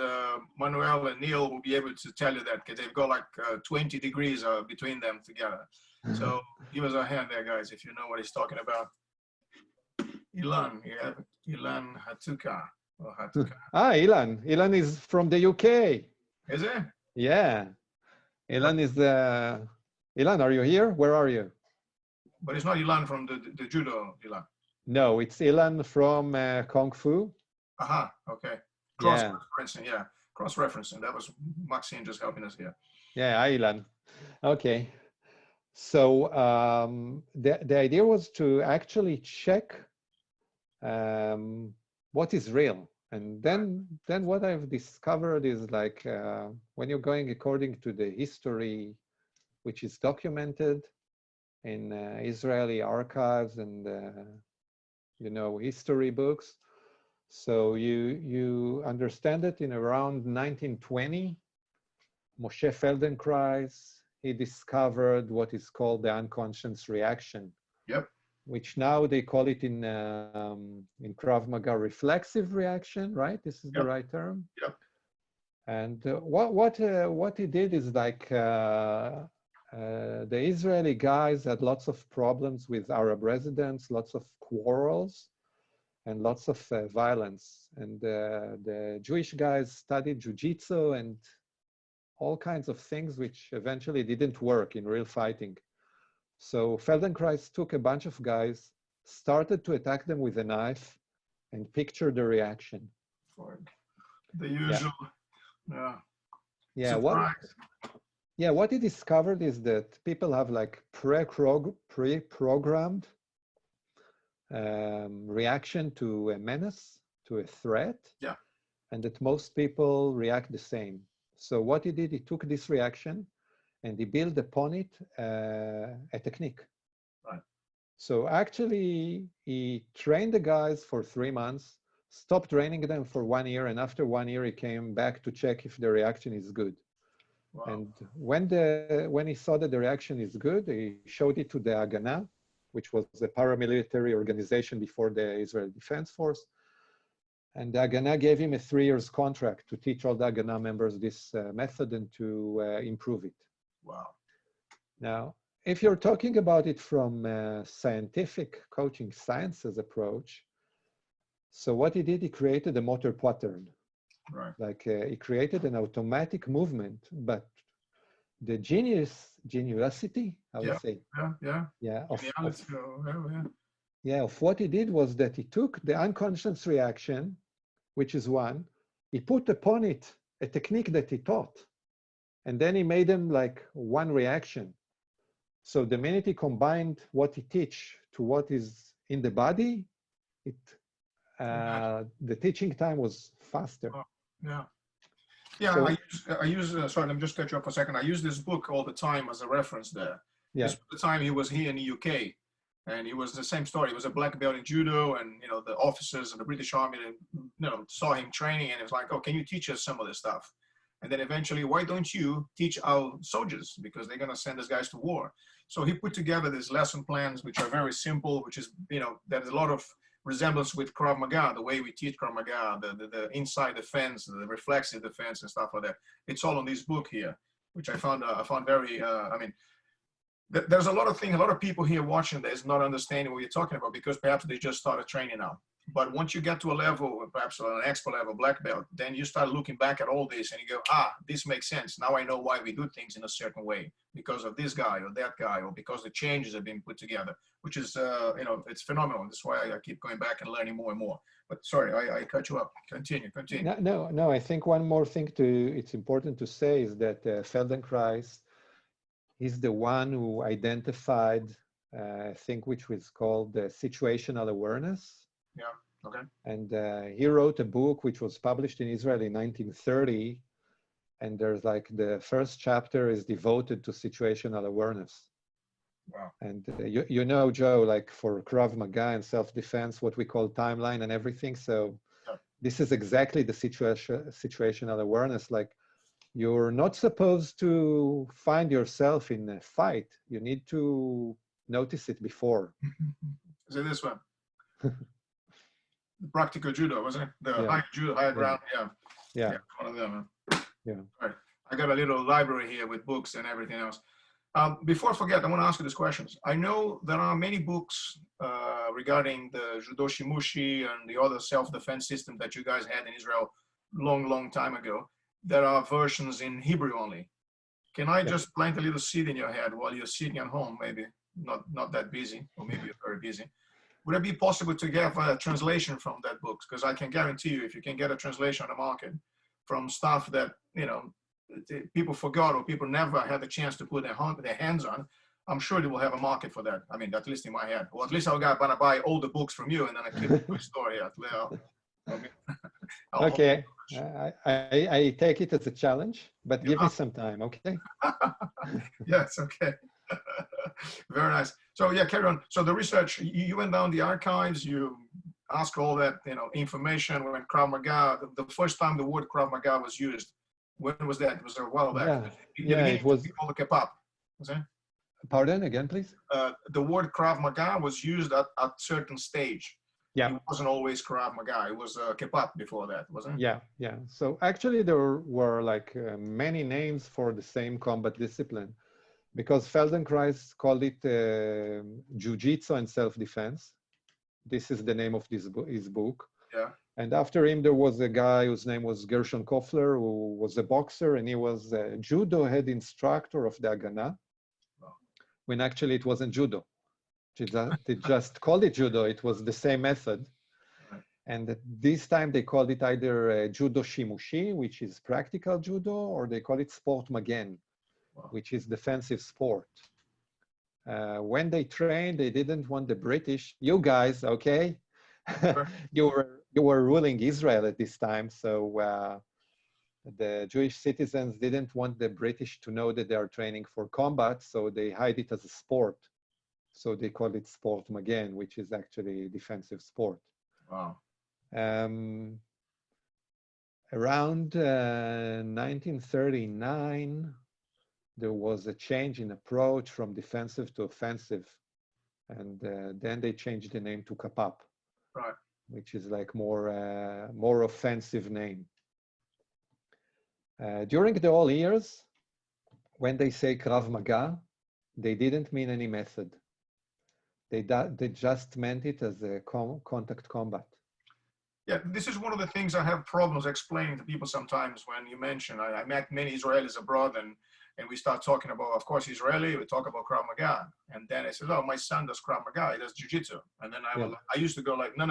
Speaker 1: Manuel and Neil will be able to tell you that, because they've got like 20 degrees between them together. So give us a hand there, guys, if you know what he's talking about. Ilan, yeah, Ilan Hatuka.
Speaker 2: Ilan. Ilan is from the UK.
Speaker 1: Is it?
Speaker 2: Yeah. Ilan is the... Ilan, are you here? Where are you?
Speaker 1: But it's not Ilan from the judo, Ilan.
Speaker 2: No, it's Ilan from Kung Fu.
Speaker 1: Aha, okay. Cross-referencing, yeah. Cross-referencing. That was Maxine just helping us here.
Speaker 2: Yeah, Ilan. Okay. So the idea was to actually check what is real. And then what I've discovered is like when you're going according to the history, which is documented in Israeli archives and history books. So you understand it in around 1920, Moshe Feldenkrais, he discovered what is called the unconscious reaction.
Speaker 1: Yep.
Speaker 2: Which now they call it in Krav Maga reflexive reaction, right? This is the right term.
Speaker 1: Yep.
Speaker 2: And what he did is like the Israeli guys had lots of problems with Arab residents, lots of quarrels, and lots of violence. And the Jewish guys studied jiu-jitsu and all kinds of things which eventually didn't work in real fighting. So Feldenkrais took a bunch of guys, started to attack them with a knife, and picture the reaction.
Speaker 1: For the usual,
Speaker 2: Yeah,
Speaker 1: surprise.
Speaker 2: what he discovered is that people have like pre-programmed reaction to a menace, to a threat, and that most people react the same. So what he did, he took this reaction and he built upon it a technique.
Speaker 1: Right.
Speaker 2: So actually, he trained the guys for 3 months, stopped training them for 1 year, and after 1 year, he came back to check if the reaction is good.
Speaker 1: Wow.
Speaker 2: And when he saw that the reaction is good, he showed it to the Haganah, which was a paramilitary organization before the Israel Defense Force. And the Haganah gave him a 3 years contract to teach all the Haganah members this method and to improve it.
Speaker 1: Wow.
Speaker 2: Now, if you're talking about it from scientific coaching sciences approach, so what he did, he created a motor pattern.
Speaker 1: Right.
Speaker 2: Like he created an automatic movement, but the geniusity, I would say. Of what he did was that he took the unconscious reaction, which is one, he put upon it a technique that he taught, and then he made them like one reaction. So the minute he combined what he teach to what is in the body, the teaching time was faster.
Speaker 1: So, I use sorry, let me just cut you off for a second. I use this book all the time as a reference there.
Speaker 2: Yeah.
Speaker 1: This was the time he was here in the UK, and it was the same story. He was a black belt in judo, and the officers of the British Army, saw him training, and it was like, oh, can you teach us some of this stuff? And then eventually, why don't you teach our soldiers, because they're going to send us guys to war? So he put together these lesson plans, which are very simple, which is, there's a lot of resemblance with Krav Maga, the way we teach Krav Maga, the inside defense, the reflexive defense and stuff like that. It's all on this book here, which I found very, there's a lot of things, a lot of people here watching that is not understanding what you're talking about, because perhaps they just started training now. But once you get to a level, perhaps an expert level, black belt, then you start looking back at all this and you go, this makes sense. Now I know why we do things in a certain way, because of this guy or that guy, or because the changes have been put together, which is, it's phenomenal. That's why I keep going back and learning more and more. But sorry, I cut you up. Continue.
Speaker 2: No, I think one more thing it's important to say is that Feldenkrais is the one who identified a thing which was called situational awareness.
Speaker 1: Yeah, okay.
Speaker 2: And he wrote a book which was published in Israel in 1930. And there's like the first chapter is devoted to situational awareness.
Speaker 1: Wow. And
Speaker 2: Joe, like for Krav Maga and self-defense, what we call timeline and everything. So this is exactly the situational awareness. Like you're not supposed to find yourself in a fight. You need to notice it before.
Speaker 1: Is it this one? The practical judo, wasn't it? The high ground,
Speaker 2: yeah.
Speaker 1: One of them.
Speaker 2: Yeah.
Speaker 1: All right. I got a little library here with books and everything else. Before I forget, I want to ask you these questions. I know there are many books regarding the Judo Shimushi and the other self-defense system that you guys had in Israel long time ago. There are versions in Hebrew only. Can I just plant a little seed in your head while you're sitting at home, maybe not that busy, or maybe you're very busy? Would it be possible to get a translation from that book? Because I can guarantee you, if you can get a translation on the market from stuff that, people forgot or people never had the chance to put their hands on, I'm sure they will have a market for that. I mean, at least in my head. Or at least I'm going to buy all the books from you and then I keep my story at
Speaker 2: Okay. I take it as a challenge, but give me some time, okay?
Speaker 1: Yes, okay. Very nice. So carry on. So the research, you went down the archives, you asked all that, information when Krav Maga, the first time the word Krav Maga was used. When was that? Was there a while back?
Speaker 2: It was
Speaker 1: called the Kepap. Was it?
Speaker 2: Pardon again, please?
Speaker 1: The word Krav Maga was used at certain stage.
Speaker 2: Yeah.
Speaker 1: It wasn't always Krav Maga. It was Kepap before that, wasn't
Speaker 2: it? Yeah. So actually there were like many names for the same combat discipline, because Feldenkrais called it Jiu-Jitsu and self-defense. This is the name of his book.
Speaker 1: Yeah.
Speaker 2: And after him, there was a guy whose name was Gershon Kofler, who was a boxer, and he was a judo head instructor of the Haganah.
Speaker 1: Wow.
Speaker 2: when actually it wasn't judo. They just called it judo. It was the same method.
Speaker 1: Right.
Speaker 2: And this time they called it either judo shimushi, which is practical judo, or they call it sport magen,
Speaker 1: Wow.
Speaker 2: which is defensive sport. When they trained, they didn't want the British, you guys, okay?
Speaker 1: Sure.
Speaker 2: you were ruling Israel at this time, so the Jewish citizens didn't want the British to know that they are training for combat, so they hide it as a sport. So they call it sport magen, which is actually defensive sport.
Speaker 1: Wow.
Speaker 2: Around 1939, there was a change in approach from defensive to offensive. And then they changed the name to Kapap,
Speaker 1: Right.
Speaker 2: which is like more offensive name. During the all years, when they say Krav Maga, they didn't mean any method. They just meant it as a contact combat.
Speaker 1: Yeah, this is one of the things I have problems explaining to people sometimes when you mention, I met many Israelis abroad and we start talking about, of course, Israeli, we talk about Krav Maga. And then I said, oh, my son does Krav Maga, he does Jiu-Jitsu. And then I used to go like, no,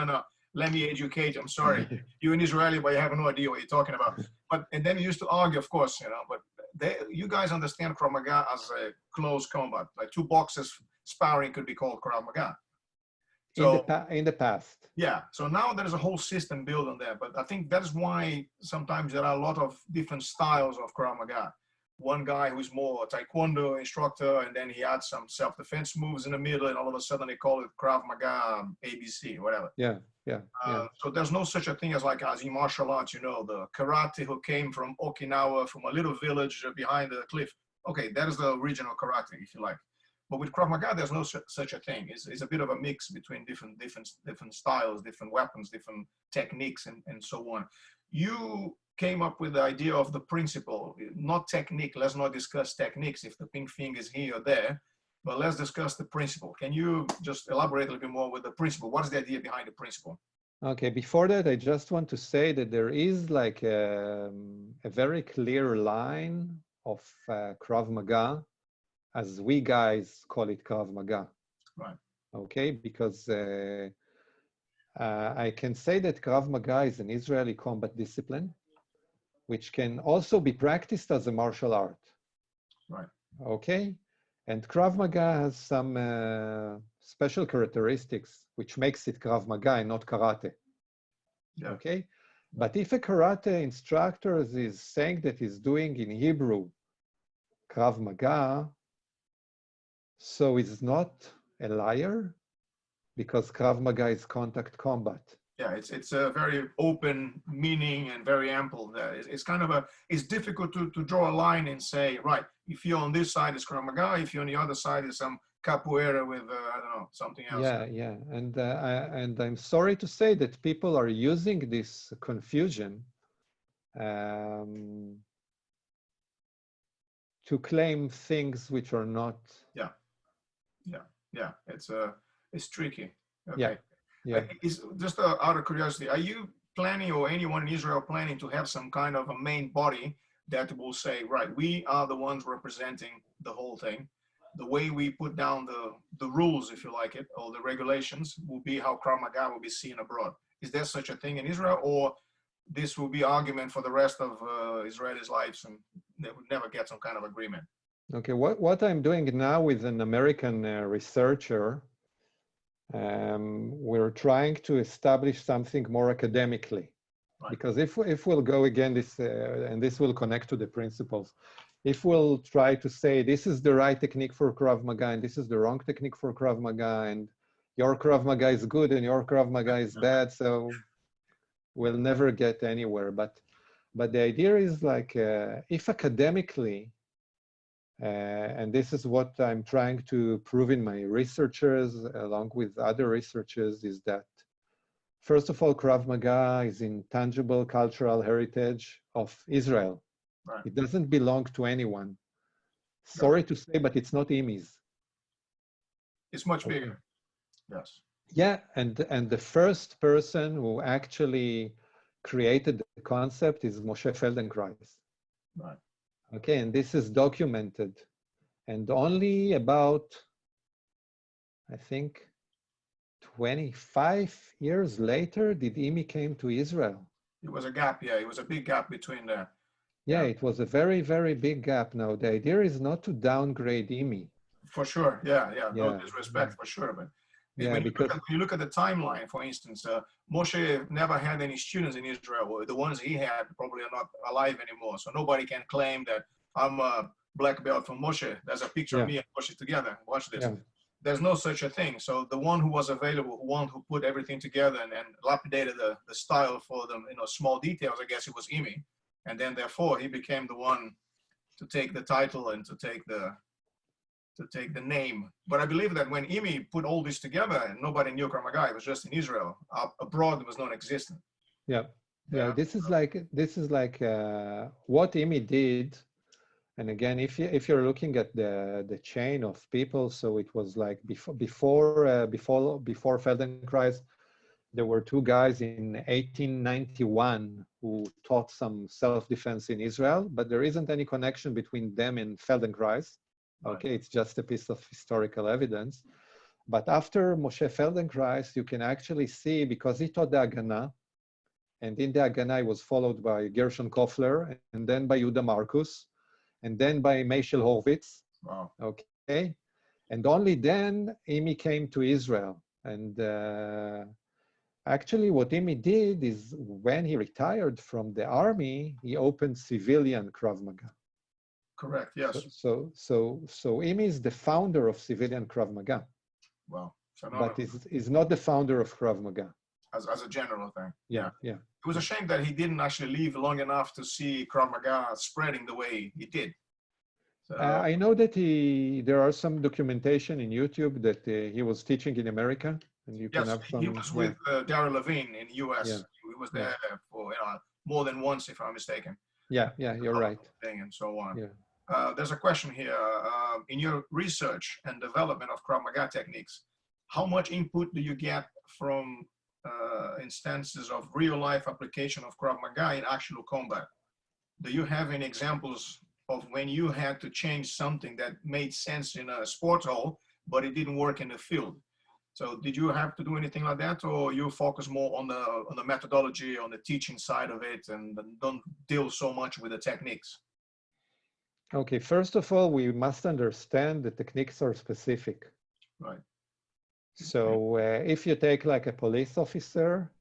Speaker 1: let me educate you. I'm sorry, you're an Israeli, but you have no idea what you're talking about. And then we used to argue, of course, but you guys understand Krav Maga as a close combat, like two boxers sparring could be called Krav Maga. So,
Speaker 2: in the past.
Speaker 1: Yeah, so now there's a whole system built on there, but I think that is why sometimes there are a lot of different styles of Krav Maga. One guy who's more a Taekwondo instructor, and then he adds some self-defense moves in the middle, and all of a sudden they call it Krav Maga ABC, whatever.
Speaker 2: Yeah.
Speaker 1: So there's no such a thing as like as in martial arts, the karate who came from Okinawa, from a little village behind the cliff. Okay, that is the original karate, if you like. But with Krav Maga, there's no such a thing. It's a bit of a mix between different styles, different weapons, different techniques, and so on. You came up with the idea of the principle, not technique. Let's not discuss techniques if the pink thing is here or there, but let's discuss the principle. Can you just elaborate a little bit more with the principle? What is the idea behind the principle?
Speaker 2: Okay, before that, I just want to say that there is like a very clear line of Krav Maga, as we guys call it Krav Maga.
Speaker 1: Right.
Speaker 2: Okay, because I can say that Krav Maga is an Israeli combat discipline, which can also be practiced as a martial art.
Speaker 1: Right.
Speaker 2: Okay, and Krav Maga has some special characteristics, which makes it Krav Maga and not karate.
Speaker 1: Yeah.
Speaker 2: Okay, but if a karate instructor is saying that he's doing in Hebrew Krav Maga, so he's not a liar, because Krav Maga is contact combat.
Speaker 1: Yeah, it's a very open meaning and very ample. It's kind of it's difficult to draw a line and say, right, if you're on this side, it's Krav Maga. If you're on the other side, it's some capoeira with, I don't know, something else.
Speaker 2: Yeah. And I'm sorry to say that people are using this confusion to claim things which are not.
Speaker 1: Yeah. It's tricky.
Speaker 2: Okay. Yeah.
Speaker 1: Just out of curiosity, are you planning, or anyone in Israel planning, to have some kind of a main body that will say, right, we are the ones representing the whole thing. The way we put down the rules, if you like it, or the regulations, will be how Krav Maga will be seen abroad. Is there such a thing in Israel, or this will be argument for the rest of Israelis' lives and they would never get some kind of agreement?
Speaker 2: Okay, what I'm doing now with an American researcher, we're trying to establish something more academically. Right. Because if we'll go again, and this will connect to the principles, if we'll try to say this is the right technique for Krav Maga and this is the wrong technique for Krav Maga, and your Krav Maga is good and your Krav Maga is bad, so we'll never get anywhere. But the idea is like, if academically, and this is what I'm trying to prove in my researchers, along with other researchers, is that, first of all, Krav Maga is intangible cultural heritage of Israel. Right. It doesn't belong to anyone. Sorry to say, but it's not Imi's.
Speaker 1: It's much bigger. Yes.
Speaker 2: Yeah, and the first person who actually created the concept is Moshe Feldenkrais.
Speaker 1: Right.
Speaker 2: Okay, and this is documented And only about, I think, 25 years later did IMI came to Israel.
Speaker 1: It was a gap, yeah. It was a big gap between there.
Speaker 2: Yeah, it was a very, very big gap. Now, the idea is not to downgrade IMI.
Speaker 1: For sure, yeah. No
Speaker 2: Yeah,
Speaker 1: disrespect, for sure. But
Speaker 2: yeah,
Speaker 1: when
Speaker 2: because
Speaker 1: you look at the timeline, for instance, Moshe never had any students in Israel. The ones he had probably are not alive anymore. So nobody can claim that I'm a black belt from Moshe. There's a picture of me and Moshe together. Watch this.
Speaker 2: yeah,
Speaker 1: There's no such a thing. So the one who was available, one who put everything together and lapidated the style for them, small details, I guess it was Imi. And then therefore he became the one to take the title and to take the name. But I believe that when Imi put all this together, and nobody knew Krav Maga, it was just in Israel. Abroad, it was non-existent.
Speaker 2: yeah. This is like what Imi did. And again, if you're looking at the chain of people, so it was like before Feldenkrais, there were two guys in 1891 who taught some self-defense in Israel, but there isn't any connection between them and Feldenkrais. Okay, it's just a piece of historical evidence. But after Moshe Feldenkrais, you can actually see, because he taught the Agana, and in the Agana, he was followed by Gershon Kofler, and then by Yehuda Marcus, and then by Meishel Horvitz.
Speaker 1: Wow.
Speaker 2: Okay, and only then Imi came to Israel. And actually, what Imi did is when he retired from the army, he opened civilian Krav Maga.
Speaker 1: Correct. Yes.
Speaker 2: So Imi is the founder of civilian Krav Maga.
Speaker 1: Wow.
Speaker 2: But is not the founder of Krav Maga.
Speaker 1: As a general thing.
Speaker 2: Yeah.
Speaker 1: It was a shame that he didn't actually live long enough to see Krav Maga spreading the way he did. So,
Speaker 2: I know that there are some documentation in YouTube that he was teaching in America, and you can have some.
Speaker 1: He was with Darryl Levine in the U.S.
Speaker 2: Yeah.
Speaker 1: He was there for more than once, if I'm mistaken.
Speaker 2: Yeah, you're right.
Speaker 1: And so on.
Speaker 2: Yeah.
Speaker 1: There's a question here. In your research and development of Krav Maga techniques, how much input do you get from instances of real-life application of Krav Maga in actual combat? Do you have any examples of when you had to change something that made sense in a sports hall, but it didn't work in the field? So did you have to do anything like that, or you focus more on the methodology, on the teaching side of it, and don't deal so much with the techniques?
Speaker 2: Okay, first of all, we must understand the techniques are specific.
Speaker 1: Right.
Speaker 2: So if you take like a police officer,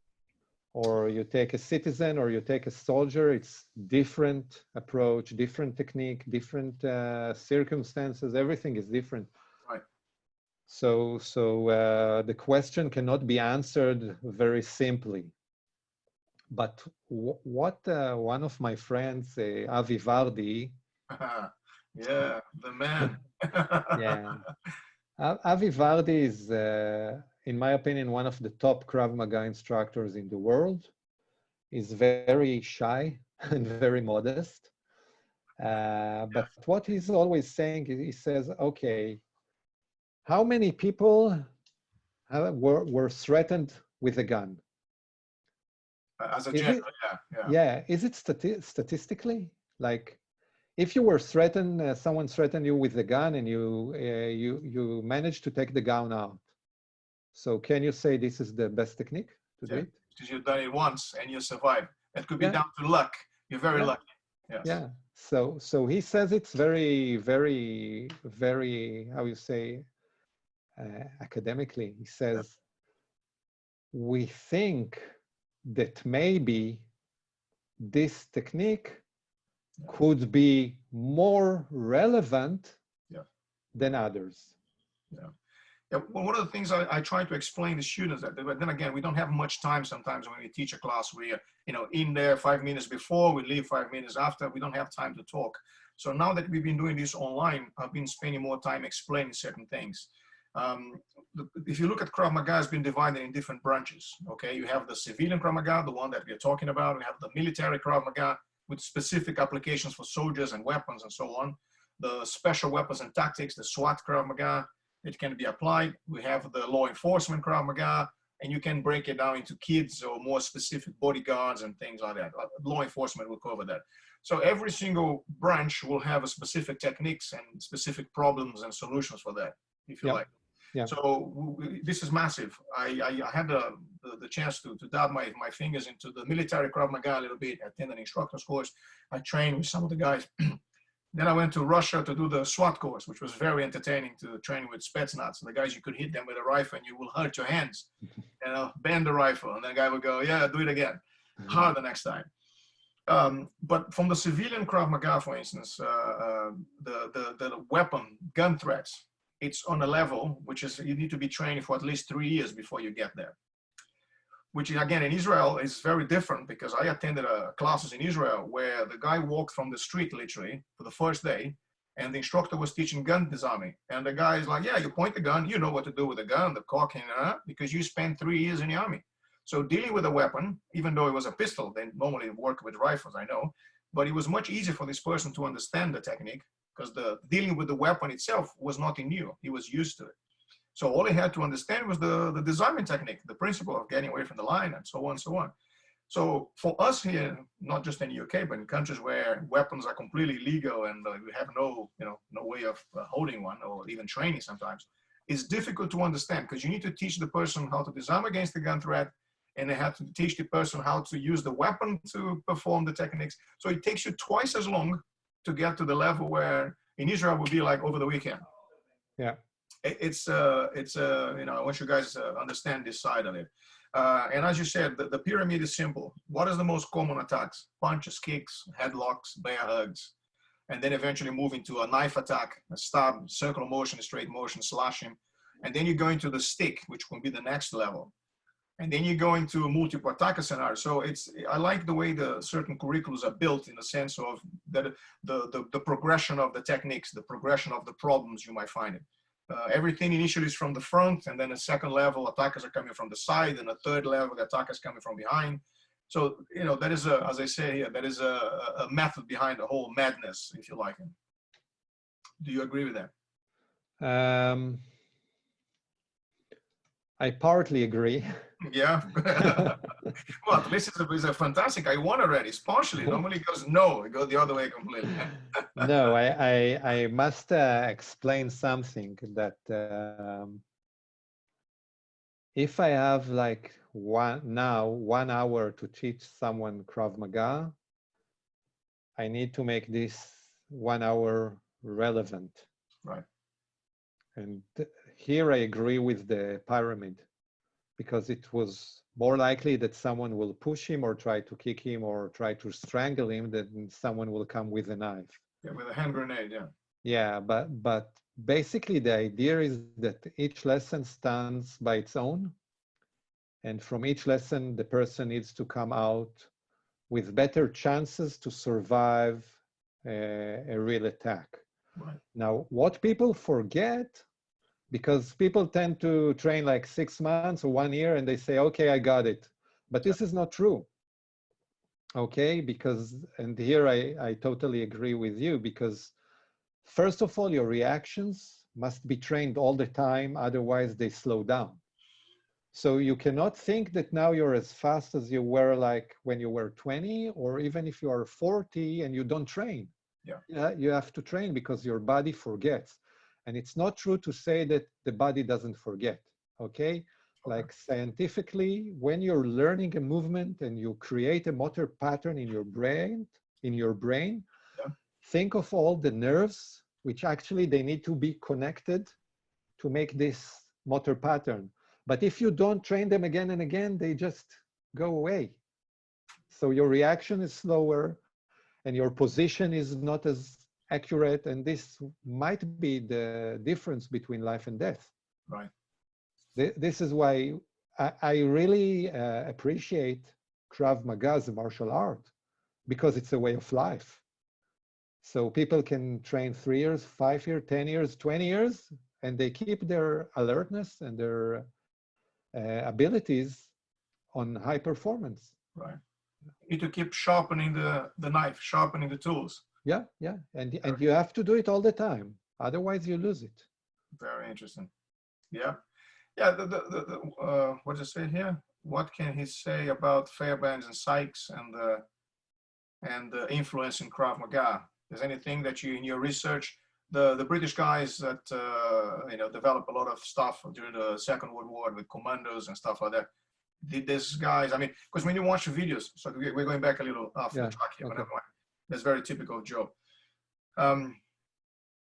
Speaker 2: or you take a citizen, or you take a soldier, it's different approach, different technique, different circumstances, everything is different.
Speaker 1: Right.
Speaker 2: So the question cannot be answered very simply. But what one of my friends, Avi Vardi,
Speaker 1: yeah, the man.
Speaker 2: yeah, Avi Vardi is, in my opinion, one of the top Krav Maga instructors in the world. He's very shy and very modest. But what he's always saying, he says, okay, how many people were threatened with a gun?
Speaker 1: As a general,
Speaker 2: Is it statistically? Like, if you were threatened, someone threatened you with a gun and you managed to take the gun out. So can you say this is the best technique to do it?
Speaker 1: Because you've done it once and you survived. It could be down to luck. You're very lucky. Yes.
Speaker 2: Yeah. So he says it's very, very, very, how you say, academically, he says, we think that maybe this technique could be more relevant than others.
Speaker 1: Yeah, well, one of the things I try to explain to students that, but then again, we don't have much time sometimes when we teach a class. We are, in there 5 minutes before, we leave 5 minutes after. We don't have time to talk. So now that we've been doing this online, I've been spending more time explaining certain things. If you look at Krav Maga, it's been divided in different branches. Okay, you have the civilian Krav Maga, the one that we're talking about. We have the military Krav Maga with specific applications for soldiers and weapons and so on. The special weapons and tactics, the SWAT Krav Maga, it can be applied. We have the law enforcement Krav Maga, and you can break it down into kids or more specific bodyguards and things like that. Law enforcement will cover that. So every single branch will have a specific techniques and specific problems and solutions for that, if you
Speaker 2: Yeah.
Speaker 1: like.
Speaker 2: Yeah.
Speaker 1: So this is massive. I had the chance to dab my fingers into the military Krav Maga a little bit. I attended an instructor's course. I trained with some of the guys. Then I went to Russia to do the SWAT course, which was very entertaining, to train with Spetsnaz. The guys, you could hit them with a rifle and you will hurt your hands. Bend the rifle. And the guy would go, yeah, do it again. Hard the next time. But from the civilian Krav Maga, for instance, the weapon, gun threats, it's on a level which is, you need to be trained for at least 3 years before you get there. Which again, in Israel is very different, because I attended classes in Israel where the guy walked from the street literally for the first day, and the instructor was teaching gun disarming. And the guy is like, yeah, you point the gun, you know what to do with the gun, the cock, because you spent 3 years in the army. So dealing with a weapon, even though it was a pistol, they normally work with rifles, I know, but it was much easier for this person to understand the technique, because the dealing with the weapon itself was nothing new. He was used to it. So all he had to understand was the disarming technique, the principle of getting away from the line, and so on and so on. So for us here, not just in the UK, but in countries where weapons are completely legal and we have no way of holding one or even training sometimes, it's difficult to understand, because you need to teach the person how to disarm against the gun threat, and they have to teach the person how to use the weapon to perform the techniques. So it takes you twice as long to get to the level where in Israel would be like over the weekend.
Speaker 2: Yeah.
Speaker 1: I want you guys to understand this side of it. And as you said, the pyramid is simple. What is the most common attacks? Punches, kicks, headlocks, bear hugs, and then eventually move into a knife attack, a stab, circular motion, straight motion, slashing. And then you go into the stick, which will be the next level. And then you go into multiple attacker scenario. So I like the way the certain curriculums are built, in the sense of that the progression of the techniques, the progression of the problems you might find it. Everything initially is from the front, and then a second level, attackers are coming from the side, and a third level, the attackers coming from behind. So, that is as I say here, that is a method behind the whole madness, if you like. Do you agree with that?
Speaker 2: I partly agree.
Speaker 1: Yeah. Well, at least it's a fantastic. I won already. It's partially. Normally it goes no. It goes the other way completely.
Speaker 2: No, I must explain something that if I have like 1 hour to teach someone Krav Maga, I need to make this 1 hour relevant.
Speaker 1: Right.
Speaker 2: And here I agree with the pyramid, because it was more likely that someone will push him or try to kick him or try to strangle him than someone will come with a knife.
Speaker 1: Yeah, with a hand grenade, yeah.
Speaker 2: Yeah, but basically the idea is that each lesson stands by its own. And from each lesson, the person needs to come out with better chances to survive a real attack.
Speaker 1: Right.
Speaker 2: Now, what people forget, because people tend to train like 6 months or 1 year and they say, okay, I got it. But this is not true. Okay, because, and here I totally agree with you, because first of all, your reactions must be trained all the time, otherwise they slow down. So you cannot think that now you're as fast as you were like when you were 20, or even if you are 40 and you don't train. Yeah, you have to train, because your body forgets. And it's not true to say that the body doesn't forget, okay? Like scientifically, when you're learning a movement and you create a motor pattern in your brain, think of all the nerves, which actually they need to be connected to make this motor pattern. But if you don't train them again and again, they just go away. So your reaction is slower and your position is not as accurate. And this might be the difference between life and death.
Speaker 1: Right.
Speaker 2: This is why I really appreciate Krav Maga as a martial art, because it's a way of life. So people can train 3 years, 5 years, 10 years, 20 years, and they keep their alertness and their abilities on high performance.
Speaker 1: Right. You need to keep sharpening the knife, sharpening the tools.
Speaker 2: Yeah, yeah. And you have to do it all the time. Otherwise, you lose it.
Speaker 1: Very interesting. Yeah. Yeah. What does it say here? What can he say about Fairbanks and Sykes and and the influence in Krav Maga. Is anything that you, in your research, the British guys that developed a lot of stuff during the Second World War with commandos and stuff like that? Did these guys? I mean, because when you watch the videos, so we're going back a little off the track here, but never mind. That's very typical of Joe.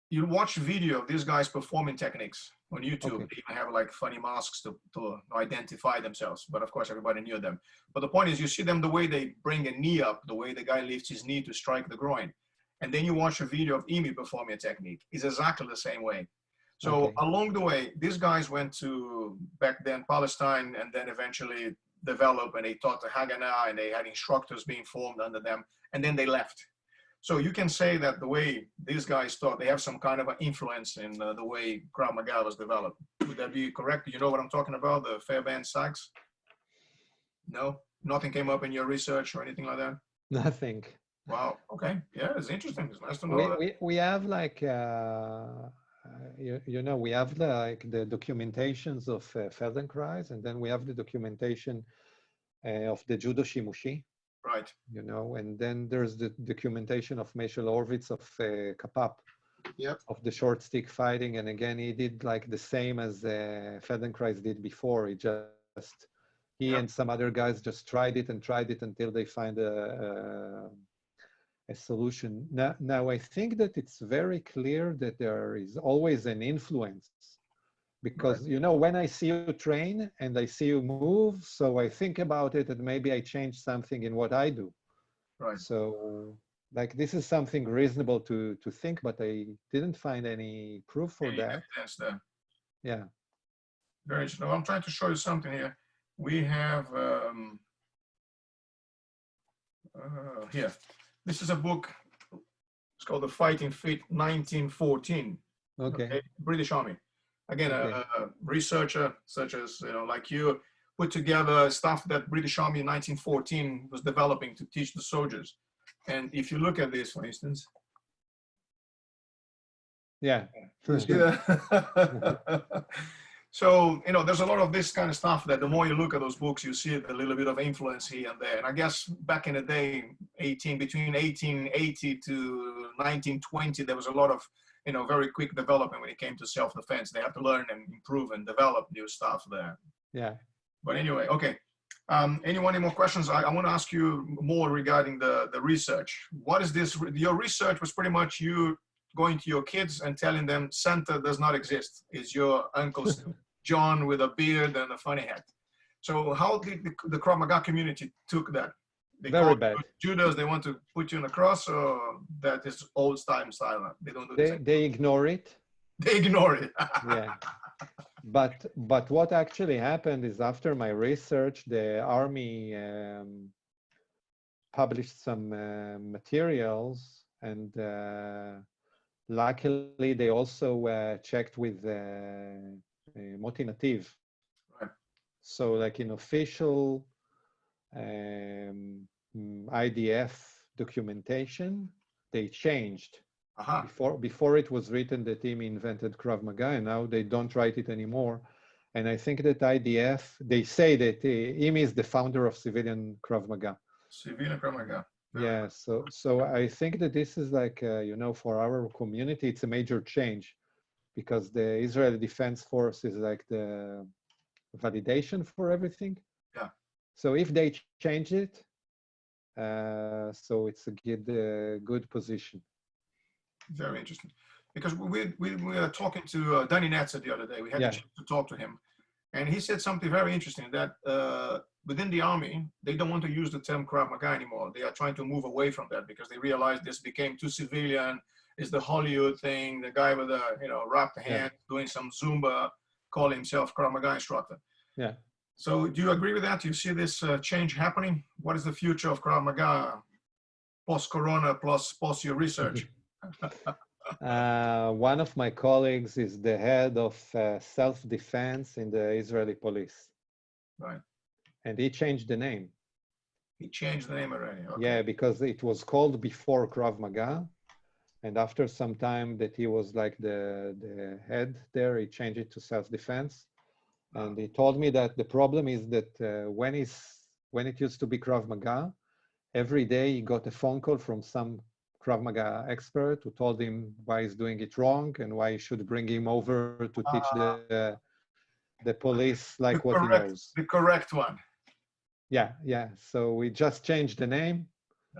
Speaker 1: You watch video of these guys performing techniques on YouTube. They even have like funny masks to identify themselves. But of course, everybody knew them. But the point is, you see them the way they bring a knee up, the way the guy lifts his knee to strike the groin. And then you watch a video of Emi performing a technique. It's exactly the same way. So along the way, these guys went to, back then, Palestine, and then eventually developed, and they taught the Haganah, and they had instructors being formed under them, and then they left. So you can say that the way these guys taught, they have some kind of an influence in the way Krav Maga was developed. Would that be correct? Do you know what I'm talking about, the Fairbairn Sykes? No? Nothing came up in your research or anything like that?
Speaker 2: Nothing.
Speaker 1: Wow. Okay. Yeah, it's interesting. It's nice to know that.
Speaker 2: We have like, we have like the documentations of Feldenkrais, and then we have the documentation of the Judo Shimushi.
Speaker 1: Right.
Speaker 2: And then there's the documentation of Meshel Horvitz of Kapap, of the short stick fighting. And again, he did like the same as Feldenkrais did before. He and some other guys just tried it until they find a solution. Now, I think that it's very clear that there is always an influence. Because, when I see you train and I see you move, so I think about it and maybe I change something in what I do.
Speaker 1: Right.
Speaker 2: So, like, this is something reasonable to think, but I didn't find any proof for that.
Speaker 1: Evidence there.
Speaker 2: Yeah.
Speaker 1: Very interesting. I'm trying to show you something here. We have, here. This is a book. It's called The Fighting Fit 1914. Okay. British Army. Again, a researcher such as, like you, put together stuff that British Army in 1914 was developing to teach the soldiers. And if you look at this, for instance.
Speaker 2: Yeah.
Speaker 1: So, there's a lot of this kind of stuff that the more you look at those books, you see a little bit of influence here and there. And I guess back in the day, between 1880 to 1920, there was a lot of very quick development when it came to self-defense. They have to learn and improve and develop new stuff there.
Speaker 2: Yeah.
Speaker 1: But anyway, okay. Any more questions? I want to ask you more regarding the research. What is this? Your research was pretty much you going to your kids and telling them Santa does not exist. It's your Uncle John with a beard and a funny hat. So how did the Krav Maga community took that?
Speaker 2: Very bad.
Speaker 1: Judas, they want to put you on a cross, or that is old style? They don't do the same.
Speaker 2: They ignore it.
Speaker 1: They ignore it.
Speaker 2: Yeah. But what actually happened is, after my research, the army published some materials, and luckily they also checked with Moti Nativ.
Speaker 1: Right. So
Speaker 2: like in official IDF documentation, they changed. Before it was written that Emi invented Krav Maga, and now they don't write it anymore. And I think that IDF, they say that Emi is the founder of civilian Krav Maga.
Speaker 1: Civilian Krav Maga.
Speaker 2: Yeah, so I think that this is like, for our community, it's a major change, because the Israeli Defense Force is like the validation for everything.
Speaker 1: Yeah.
Speaker 2: So if they change it, so it's a good position.
Speaker 1: Very interesting. Because we were talking to Danny Netzer the other day. We had a chance to talk to him. And he said something very interesting, that within the army, they don't want to use the term Krav Maga anymore. They are trying to move away from that, because they realize this became too civilian. It's the Hollywood thing, the guy with the, wrapped hand doing some Zumba, calling himself Krav Maga instructor.
Speaker 2: Yeah.
Speaker 1: So do you agree with that? Do you see this change happening? What is the future of Krav Maga post-corona plus post your research?
Speaker 2: One of my colleagues is the head of self-defense in the Israeli police.
Speaker 1: Right.
Speaker 2: And he changed the name.
Speaker 1: He changed the name already. Okay.
Speaker 2: Yeah, because it was called before Krav Maga. And after some time that he was like the head there, he changed it to self-defense. And he told me that the problem is that when it used to be Krav Maga, every day he got a phone call from some Krav Maga expert who told him why he's doing it wrong and why he should bring him over to teach the police like what he knows.
Speaker 1: The correct one.
Speaker 2: Yeah, yeah. So we just changed the name.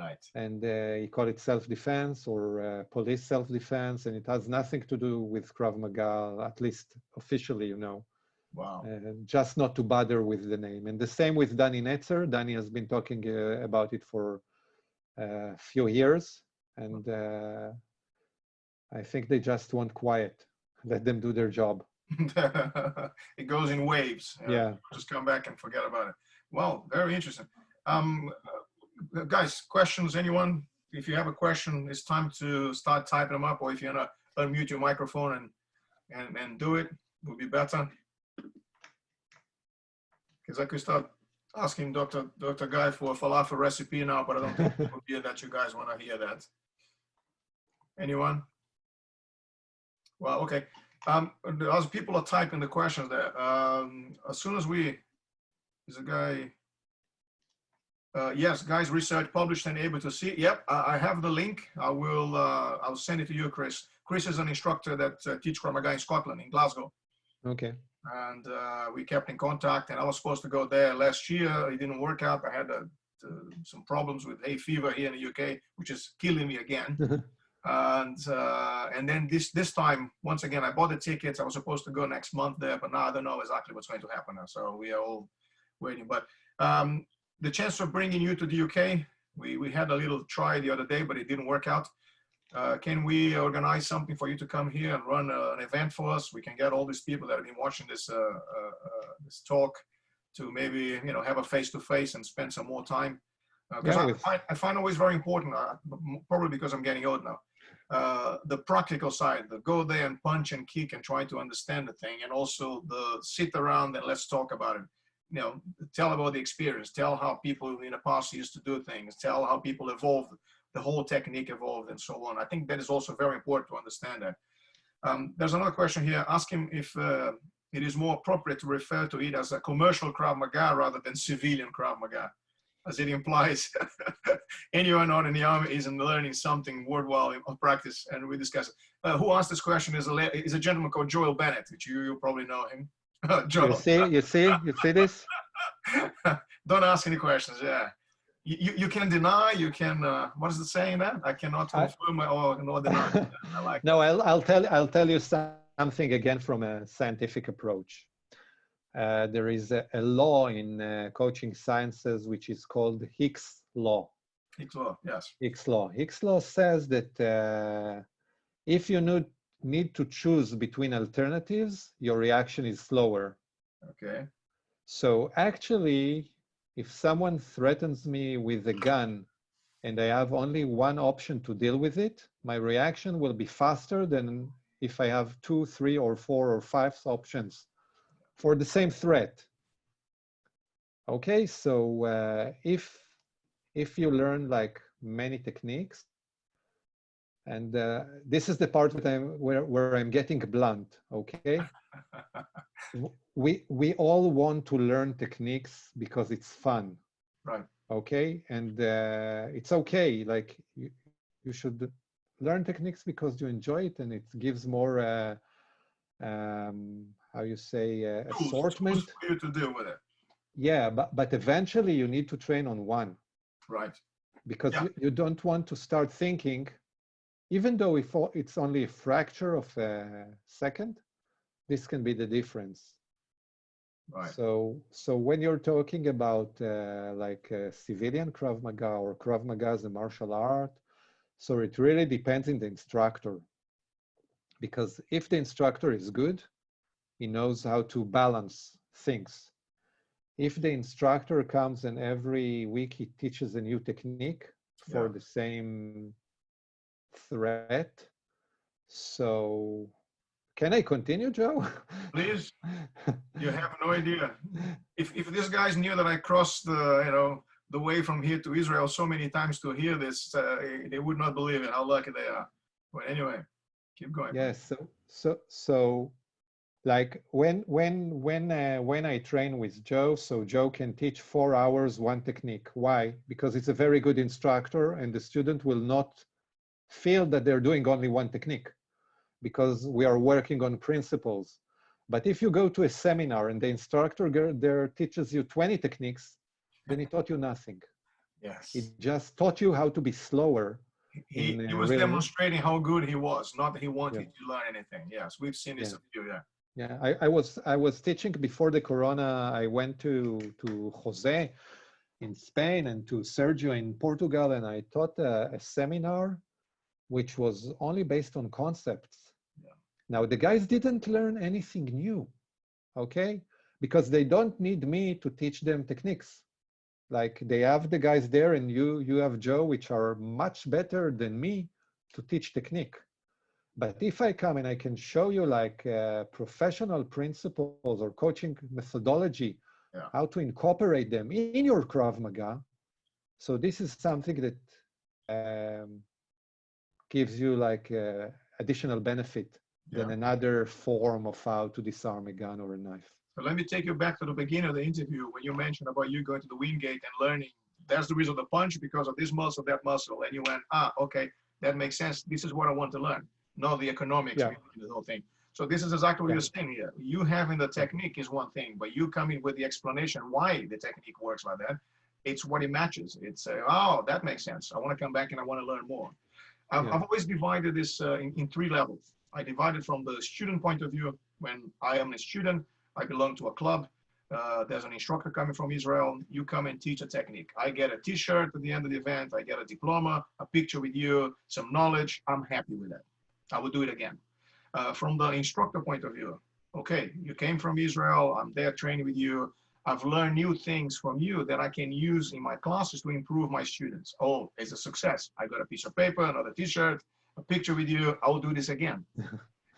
Speaker 1: Right.
Speaker 2: And he called it self-defense or police self-defense, and it has nothing to do with Krav Maga, at least officially, you know.
Speaker 1: Wow.
Speaker 2: Just not to bother with the name. And the same with Danny Netzer. Danny has been talking about it for a few years, and I think they just want quiet. Let them do their job.
Speaker 1: It goes in waves.
Speaker 2: Yeah.
Speaker 1: Just come back and forget about it. Well, very interesting. Guys, questions, anyone? If you have a question, it's time to start typing them up, or if you want to unmute your microphone and do it, would be better. Because I could start asking Dr. Guy for a falafel recipe now, but I don't think it would be that you guys want to hear that. Anyone? Well, okay. As people are typing the questions there, as soon as is a guy, yes, guys, research published and able to see. Yep, I have the link. I'll send it to you, Chris. Chris is an instructor that teaches Krav Maga in Scotland, in Glasgow.
Speaker 2: Okay.
Speaker 1: And we kept in contact, and I was supposed to go there last year. It didn't work out. I had some problems with hay fever here in the UK, which is killing me again. And then this time, once again, I bought the tickets. I was supposed to go next month there, but now I don't know exactly what's going to happen now. So we are all waiting. But the chance of bringing you to the UK, we had a little try the other day, but it didn't work out. Can we organize something for you to come here and run an event for us? We can get all these people that have been watching this this talk to maybe, you know, have a face-to-face and spend some more time. Because I find always very important, probably because I'm getting old now, the practical side, the go there and punch and kick and try to understand the thing, and also the sit around and let's talk about it. You know, tell about the experience, tell how people in the past used to do things, tell how people evolved, the whole technique evolved, and so on. I think that is also very important to understand that. There's another question here. Ask him if it is more appropriate to refer to it as a commercial Krav Maga rather than civilian Krav Maga, as it implies anyone not in the army isn't learning something worthwhile of practice. And we discuss it. Who asked this question is a gentleman called Joel Bennett, which you probably know him. Joel.
Speaker 2: You see this?
Speaker 1: Don't ask any questions. Yeah. You can deny, you can, what is the saying that? I cannot confirm or deny. I like
Speaker 2: no, I'll tell you something again from a scientific approach. There is a law in coaching sciences which is called Hicks' law.
Speaker 1: Hicks' law, yes.
Speaker 2: Hicks' law. Hicks' law says that if you need to choose between alternatives, your reaction is slower.
Speaker 1: Okay.
Speaker 2: So actually, if someone threatens me with a gun and I have only one option to deal with it, my reaction will be faster than if I have 2, 3, or 4, or 5 options for the same threat. Okay, so if you learn like many techniques, and this is the part that where I'm getting blunt, okay? We all want to learn techniques because it's fun,
Speaker 1: right?
Speaker 2: Okay, and it's okay. Like you should learn techniques because you enjoy it, and it gives more how you say assortment
Speaker 1: tools for you to deal with it.
Speaker 2: Yeah, but eventually you need to train on one,
Speaker 1: right?
Speaker 2: Because you don't want to start thinking, even though if it's only a fracture of a second, this can be the difference.
Speaker 1: Right.
Speaker 2: So when you're talking about like civilian Krav Maga or Krav Maga as a martial art, so it really depends on the instructor. Because if the instructor is good, he knows how to balance things. If the instructor comes and every week he teaches a new technique for the same threat, so can I continue, Joe?
Speaker 1: Please. You have no idea. If these guys knew that I crossed the the way from here to Israel so many times to hear this, they would not believe it. How lucky they are. But anyway, keep going.
Speaker 2: Yes. So like when I train with Joe, so Joe can teach 4 hours one technique. Why? Because it's a very good instructor, and the student will not feel that they're doing only one technique, because we are working on principles. But if you go to a seminar and the instructor there teaches you 20 techniques, then he taught you nothing.
Speaker 1: Yes.
Speaker 2: He just taught you how to be slower.
Speaker 1: He was demonstrating how good he was, not that he wanted
Speaker 2: Yeah.
Speaker 1: to learn anything. Yes, we've seen this
Speaker 2: Yeah.
Speaker 1: of you, yeah.
Speaker 2: Yeah, I was teaching before the Corona. I went to Jose in Spain and to Sergio in Portugal, and I taught a seminar which was only based on concepts.
Speaker 1: Yeah.
Speaker 2: Now the guys didn't learn anything new, okay? Because they don't need me to teach them techniques. Like they have the guys there, and you have Joe, which are much better than me to teach technique. But if I come and I can show you like professional principles or coaching methodology,
Speaker 1: Yeah.
Speaker 2: how to incorporate them in your Krav Maga, so this is something that gives you like additional benefit than another form of how to disarm a gun or a knife.
Speaker 1: So let me take you back to the beginning of the interview when you mentioned about you going to the Wingate and learning. That's the reason of the punch, because of this muscle, that muscle. And you went, okay, that makes sense. This is what I want to learn. Not the economics behind the whole thing. So this is exactly what you're saying here. You having the technique is one thing, but you coming with the explanation why the technique works like that, it's what it matches. It's, oh, that makes sense. I want to come back and I want to learn more. I've always divided this in 3 levels. I divided from the student point of view. When I am a student, I belong to a club. There's an instructor coming from Israel. You come and teach a technique. I get a t-shirt at the end of the event. I get a diploma, a picture with you, some knowledge. I'm happy with that. I will do it again. From the instructor point of view, okay, you came from Israel. I'm there training with you. I've learned new things from you that I can use in my classes to improve my students. Oh, it's a success. I got a piece of paper, another t-shirt, a picture with you. I'll do this again.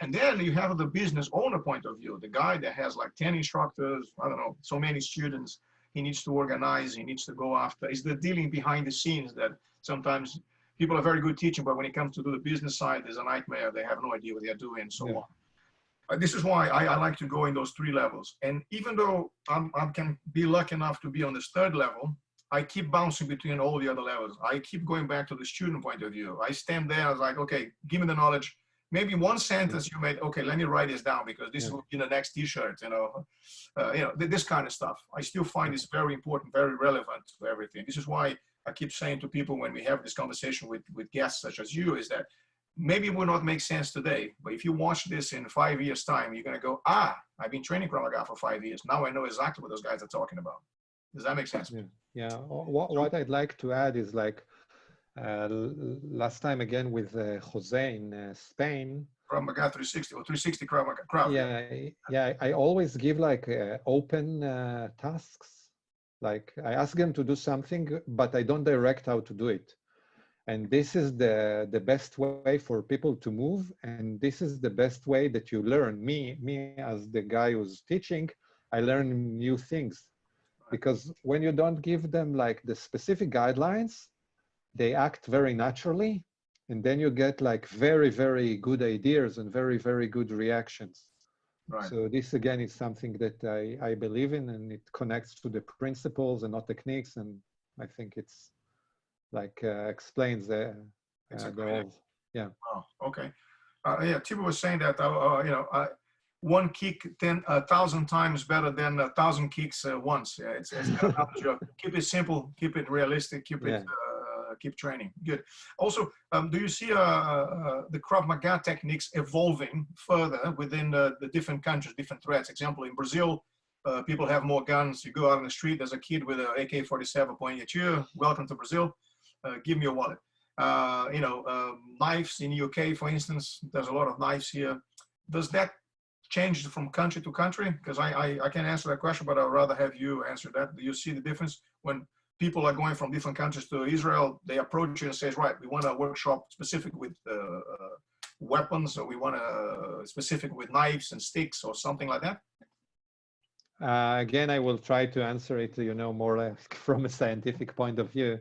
Speaker 1: And then you have the business owner point of view, the guy that has like 10 instructors, I don't know, so many students. He needs to organize, he needs to go after. It's the dealing behind the scenes that sometimes people are very good teaching, but when it comes to do the business side, there's a nightmare. They have no idea what they're doing and so on. This is why I like to go in those 3 levels. And even though I can be lucky enough to be on this 3rd level, I keep bouncing between all the other levels. I keep going back to the student point of view. I stand there, I was like, okay, give me the knowledge. Maybe one sentence you made, okay, let me write this down because this will be the next t-shirt, you know, this kind of stuff. I still find this very important, very relevant to everything. This is why I keep saying to people when we have this conversation with guests such as you, is that maybe it will not make sense today, but if you watch this in 5 years' time, you're going to go, I've been training Krav Maga for 5 years. Now I know exactly what those guys are talking about. Does that make sense?
Speaker 2: Yeah. What I'd like to add is like last time again with Jose in Spain.
Speaker 1: Krav Maga 360 or 360 Krav Maga. Krav.
Speaker 2: Yeah. I always give like open tasks. Like I ask them to do something, but I don't direct how to do it. And this is the best way for people to move. And this is the best way that you learn. Me as the guy who's teaching, I learn new things. Because when you don't give them like the specific guidelines, they act very naturally. And then you get like very, very good ideas and very, very good reactions. Right. So this again is something that I believe in, and it connects to the principles and not techniques. And I think it's like explains the whole,
Speaker 1: Oh, okay. Tibu was saying that, one kick 1,000 times better than 1,000 kicks once. Yeah, it's keep it simple, keep it realistic, keep it keep training. Good. Also, do you see the Krav Maga techniques evolving further within the different countries, different threats? Example, in Brazil, people have more guns. You go out on the street, there's a kid with an AK-47 pointing at you. Welcome to Brazil. Give me your wallet. Knives in the UK, for instance, there's a lot of knives here. Does that change from country to country? Because I can answer that question, but I'd rather have you answer that. Do you see the difference when people are going from different countries to Israel? They approach you and says, right, we want a workshop specific with weapons, or we want a specific with knives and sticks or something like that?
Speaker 2: Again, I will try to answer it, more like from a scientific point of view.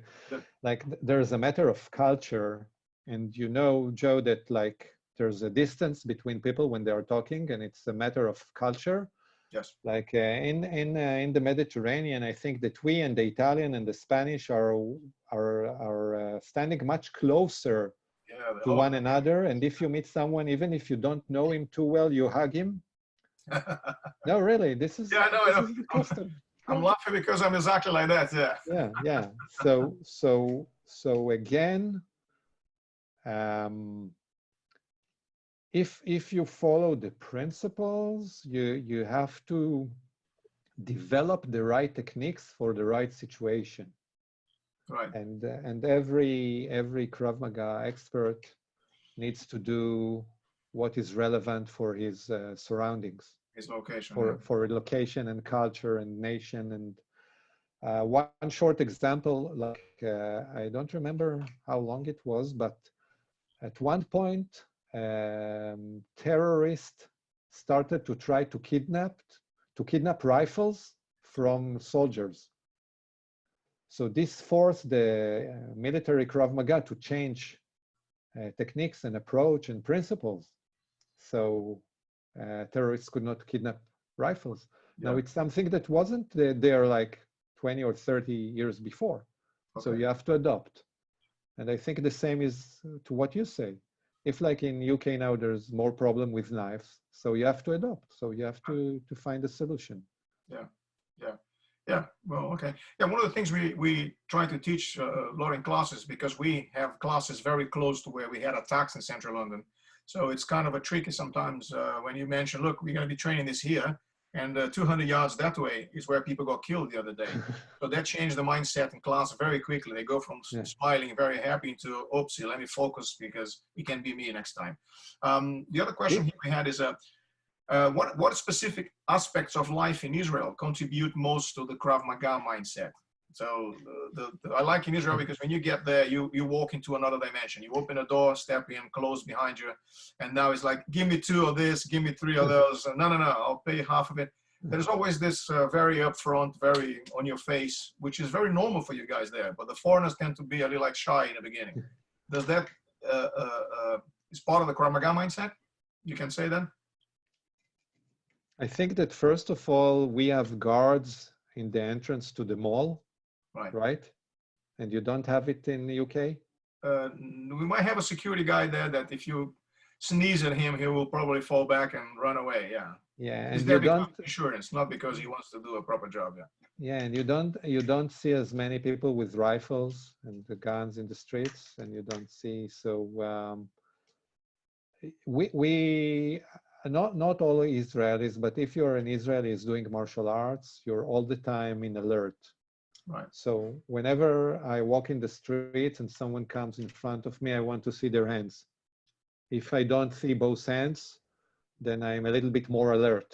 Speaker 2: Like there's a matter of culture, and Joe, that like there's a distance between people when they are talking, and it's a matter of culture.
Speaker 1: Yes.
Speaker 2: Like in the Mediterranean, I think that we and the Italian and the Spanish are standing much closer to one another. And if you meet someone, even if you don't know him too well, you hug him. No, really, this is,
Speaker 1: yeah, I know,
Speaker 2: this
Speaker 1: I know.
Speaker 2: is the custom.
Speaker 1: I'm laughing because I'm exactly like that. Yeah.
Speaker 2: Yeah, yeah. So again, if you follow the principles, you have to develop the right techniques for the right situation.
Speaker 1: Right.
Speaker 2: And every Krav Maga expert needs to do what is relevant for his surroundings,
Speaker 1: his location,
Speaker 2: for location and culture and nation. And one short example, like I don't remember how long it was, but at one point, terrorists started to try to kidnap rifles from soldiers. So this forced the military Krav Maga to change techniques and approach and principles. So terrorists could not kidnap rifles. Yeah. Now it's something that wasn't there like 20 or 30 years before. Okay. So you have to adopt. And I think the same is to what you say. If like in UK now, there's more problem with knives, so you have to adopt. So you have to find a solution.
Speaker 1: Yeah, yeah, yeah. Well, okay. Yeah, one of the things we try to teach a lot in classes, because we have classes very close to where we had attacks in central London. So it's kind of a tricky sometimes when you mention, look, we're going to be training this here, and 200 yards that way is where people got killed the other day. So that changed the mindset in class very quickly. They go from smiling, very happy, to, oopsie, let me focus because it can be me next time. The other question here we had is, what specific aspects of life in Israel contribute most to the Krav Maga mindset? So I like in Israel because when you get there, you walk into another dimension. You open a door, step in, close behind you, and now it's like, give me 2 of this, give me 3 of those. No, I'll pay half of it. There's always this very upfront, very on your face, which is very normal for you guys there. But the foreigners tend to be a little like shy in the beginning. Does that is part of the Krav Maga mindset? You can say that?
Speaker 2: I think that first of all, we have guards in the entrance to the mall. Right? And you don't have it in the UK?
Speaker 1: We might have a security guy there that if you sneeze at him, he will probably fall back and run away. Yeah.
Speaker 2: Yeah.
Speaker 1: He's there because of insurance, not because he wants to do a proper job. Yeah.
Speaker 2: Yeah, and you don't see as many people with rifles and the guns in the streets, and you don't see. So we not all Israelis, but if you're an Israelis doing martial arts, you're all the time in alert.
Speaker 1: Right.
Speaker 2: So whenever I walk in the streets and someone comes in front of me, I want to see their hands. If I don't see both hands, then I'm a little bit more alert.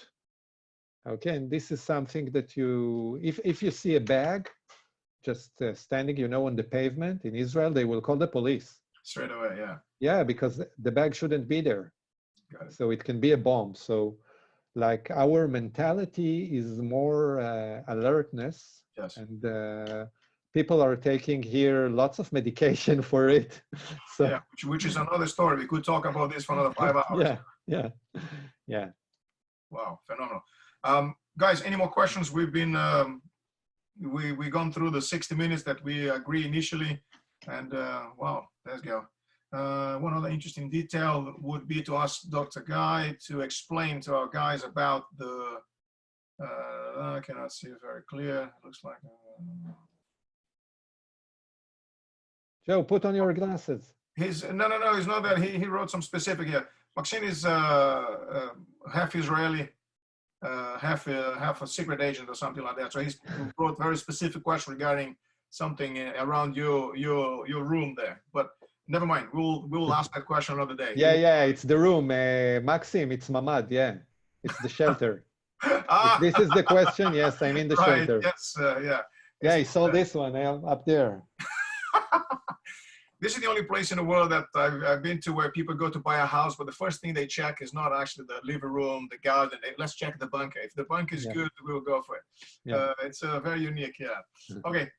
Speaker 2: Okay, and this is something that if you see a bag just standing, on the pavement in Israel, they will call the police.
Speaker 1: Straight away, yeah.
Speaker 2: Yeah, because the bag shouldn't be there. Got it. So it can be a bomb. So like our mentality is more alertness.
Speaker 1: Yes.
Speaker 2: And people are taking here lots of medication for it. So
Speaker 1: yeah, which is another story. We could talk about this for another 5 hours.
Speaker 2: Yeah.
Speaker 1: Wow, phenomenal. Guys, any more questions? We've been we gone through the 60 minutes that we agree initially, and wow, let's go. One other interesting detail would be to ask Dr. Guy to explain to our guys about the. I cannot see it very clear. It looks like.
Speaker 2: Joe, put on your glasses.
Speaker 1: No. It's not that. He wrote some specific here. Maxine is half Israeli, half a secret agent or something like that. So he wrote very specific question regarding something around your room there. But never mind. We'll ask that question another day.
Speaker 2: Yeah. It's the room, Maxim. It's Mamad. Yeah, it's the shelter. If this is the question, yes, I'm in the shelter.
Speaker 1: Yes, yeah.
Speaker 2: Yeah, I saw this one up there.
Speaker 1: This is the only place in the world that I've been to where people go to buy a house, but the first thing they check is not actually the living room, the garden. Let's check the bunker. If the bunker is good, we'll go for it. Yeah. It's very unique, yeah. Okay,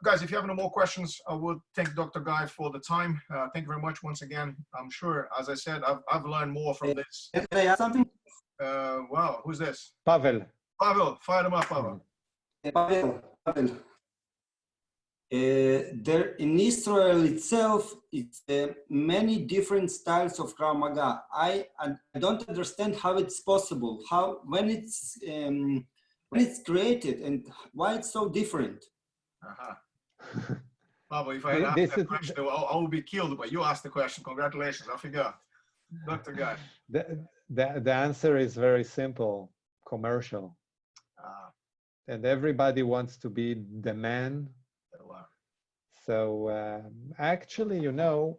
Speaker 1: Guys, if you have no more questions, I would thank Dr. Guy for the time. Thank you very much once again. I'm sure, as I said, I've learned more from this.
Speaker 3: Can I add something?
Speaker 1: Wow, who's this?
Speaker 2: Pavel.
Speaker 1: Pavel, fire them up, Pavel.
Speaker 3: Pavel. There in Israel itself, it's many different styles of Krav Maga. I don't understand how it's possible. How when it's created and why it's so different.
Speaker 1: Pavel, if I had asked that question, I would be killed. But you asked the question. Congratulations. I forgot. Dr. Guy.
Speaker 2: The answer is very simple: commercial. And everybody wants to be the man. So actually, you know,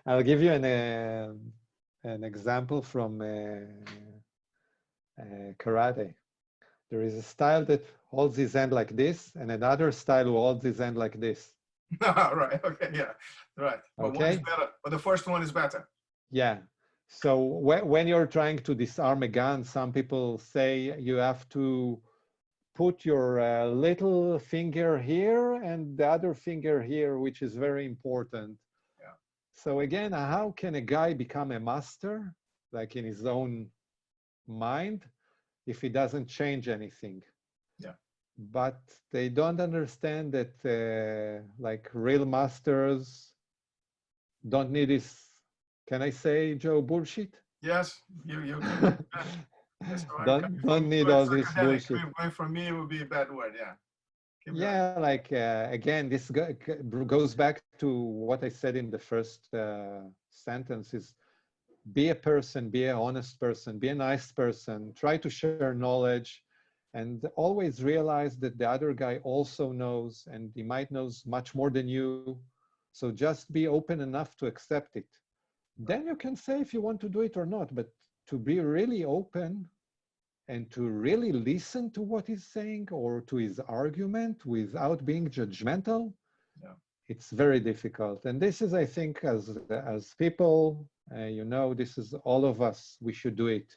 Speaker 2: I'll give you an example from karate. There is a style that holds his hand like this, and another style who holds his hand like this.
Speaker 1: Right. Okay. Yeah. Right. But
Speaker 2: okay.
Speaker 1: One is better. But the first one is better.
Speaker 2: Yeah. So when you're trying to disarm a gun, some people say you have to put your little finger here and the other finger here, which is very important.
Speaker 1: Yeah.
Speaker 2: So again, how can a guy become a master, like in his own mind, if he doesn't change anything?
Speaker 1: Yeah.
Speaker 2: But they don't understand that like real masters don't need this, can I say, Joe, bullshit?
Speaker 1: Yes, you yes,
Speaker 2: don't need all this bullshit.
Speaker 1: Going from me, it would be a bad word. Yeah.
Speaker 2: Yeah, like again, this goes back to what I said in the first sentence: is be a person, be an honest person, be a nice person, try to share knowledge, and always realize that the other guy also knows, and he might knows much more than you. So just be open enough to accept it. Then you can say if you want to do it or not, but to be really open and to really listen to what he's saying or to his argument without being judgmental,
Speaker 1: yeah.
Speaker 2: It's very difficult. And this is, I think, as people, you know, this is all of us, we should do it.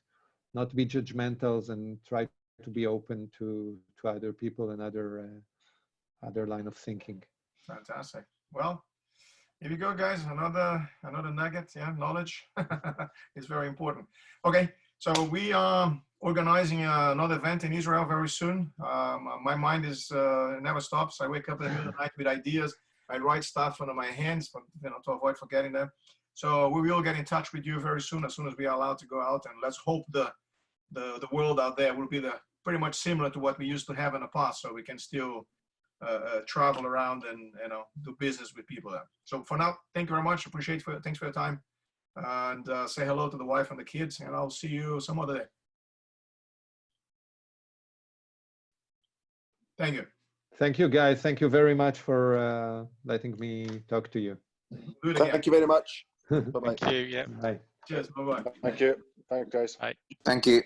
Speaker 2: Not be judgmentals and try to be open to other people and other line of thinking.
Speaker 1: Fantastic. Well, here we go, guys. Another nugget. Yeah, knowledge is very important. Okay, so we are organizing another event in Israel very soon. My mind is never stops. I wake up in the middle of the night with ideas. I write stuff under my hands, but to avoid forgetting them. So we will get in touch with you very soon as we are allowed to go out. And let's hope the world out there will be pretty much similar to what we used to have in the past, so we can still travel around and do business with people there. So for now, thank you very much. Thanks for your time, and say hello to the wife and the kids, and I'll see you some other day. Thank you.
Speaker 2: Thank you, guys. Thank you very much for letting me talk to you.
Speaker 4: Thank you very much. Bye-bye.
Speaker 5: Thank you. Yeah.
Speaker 2: Bye.
Speaker 1: Cheers. Bye-bye.
Speaker 4: Thank you. Thanks, guys.
Speaker 5: Bye.
Speaker 6: Thank you.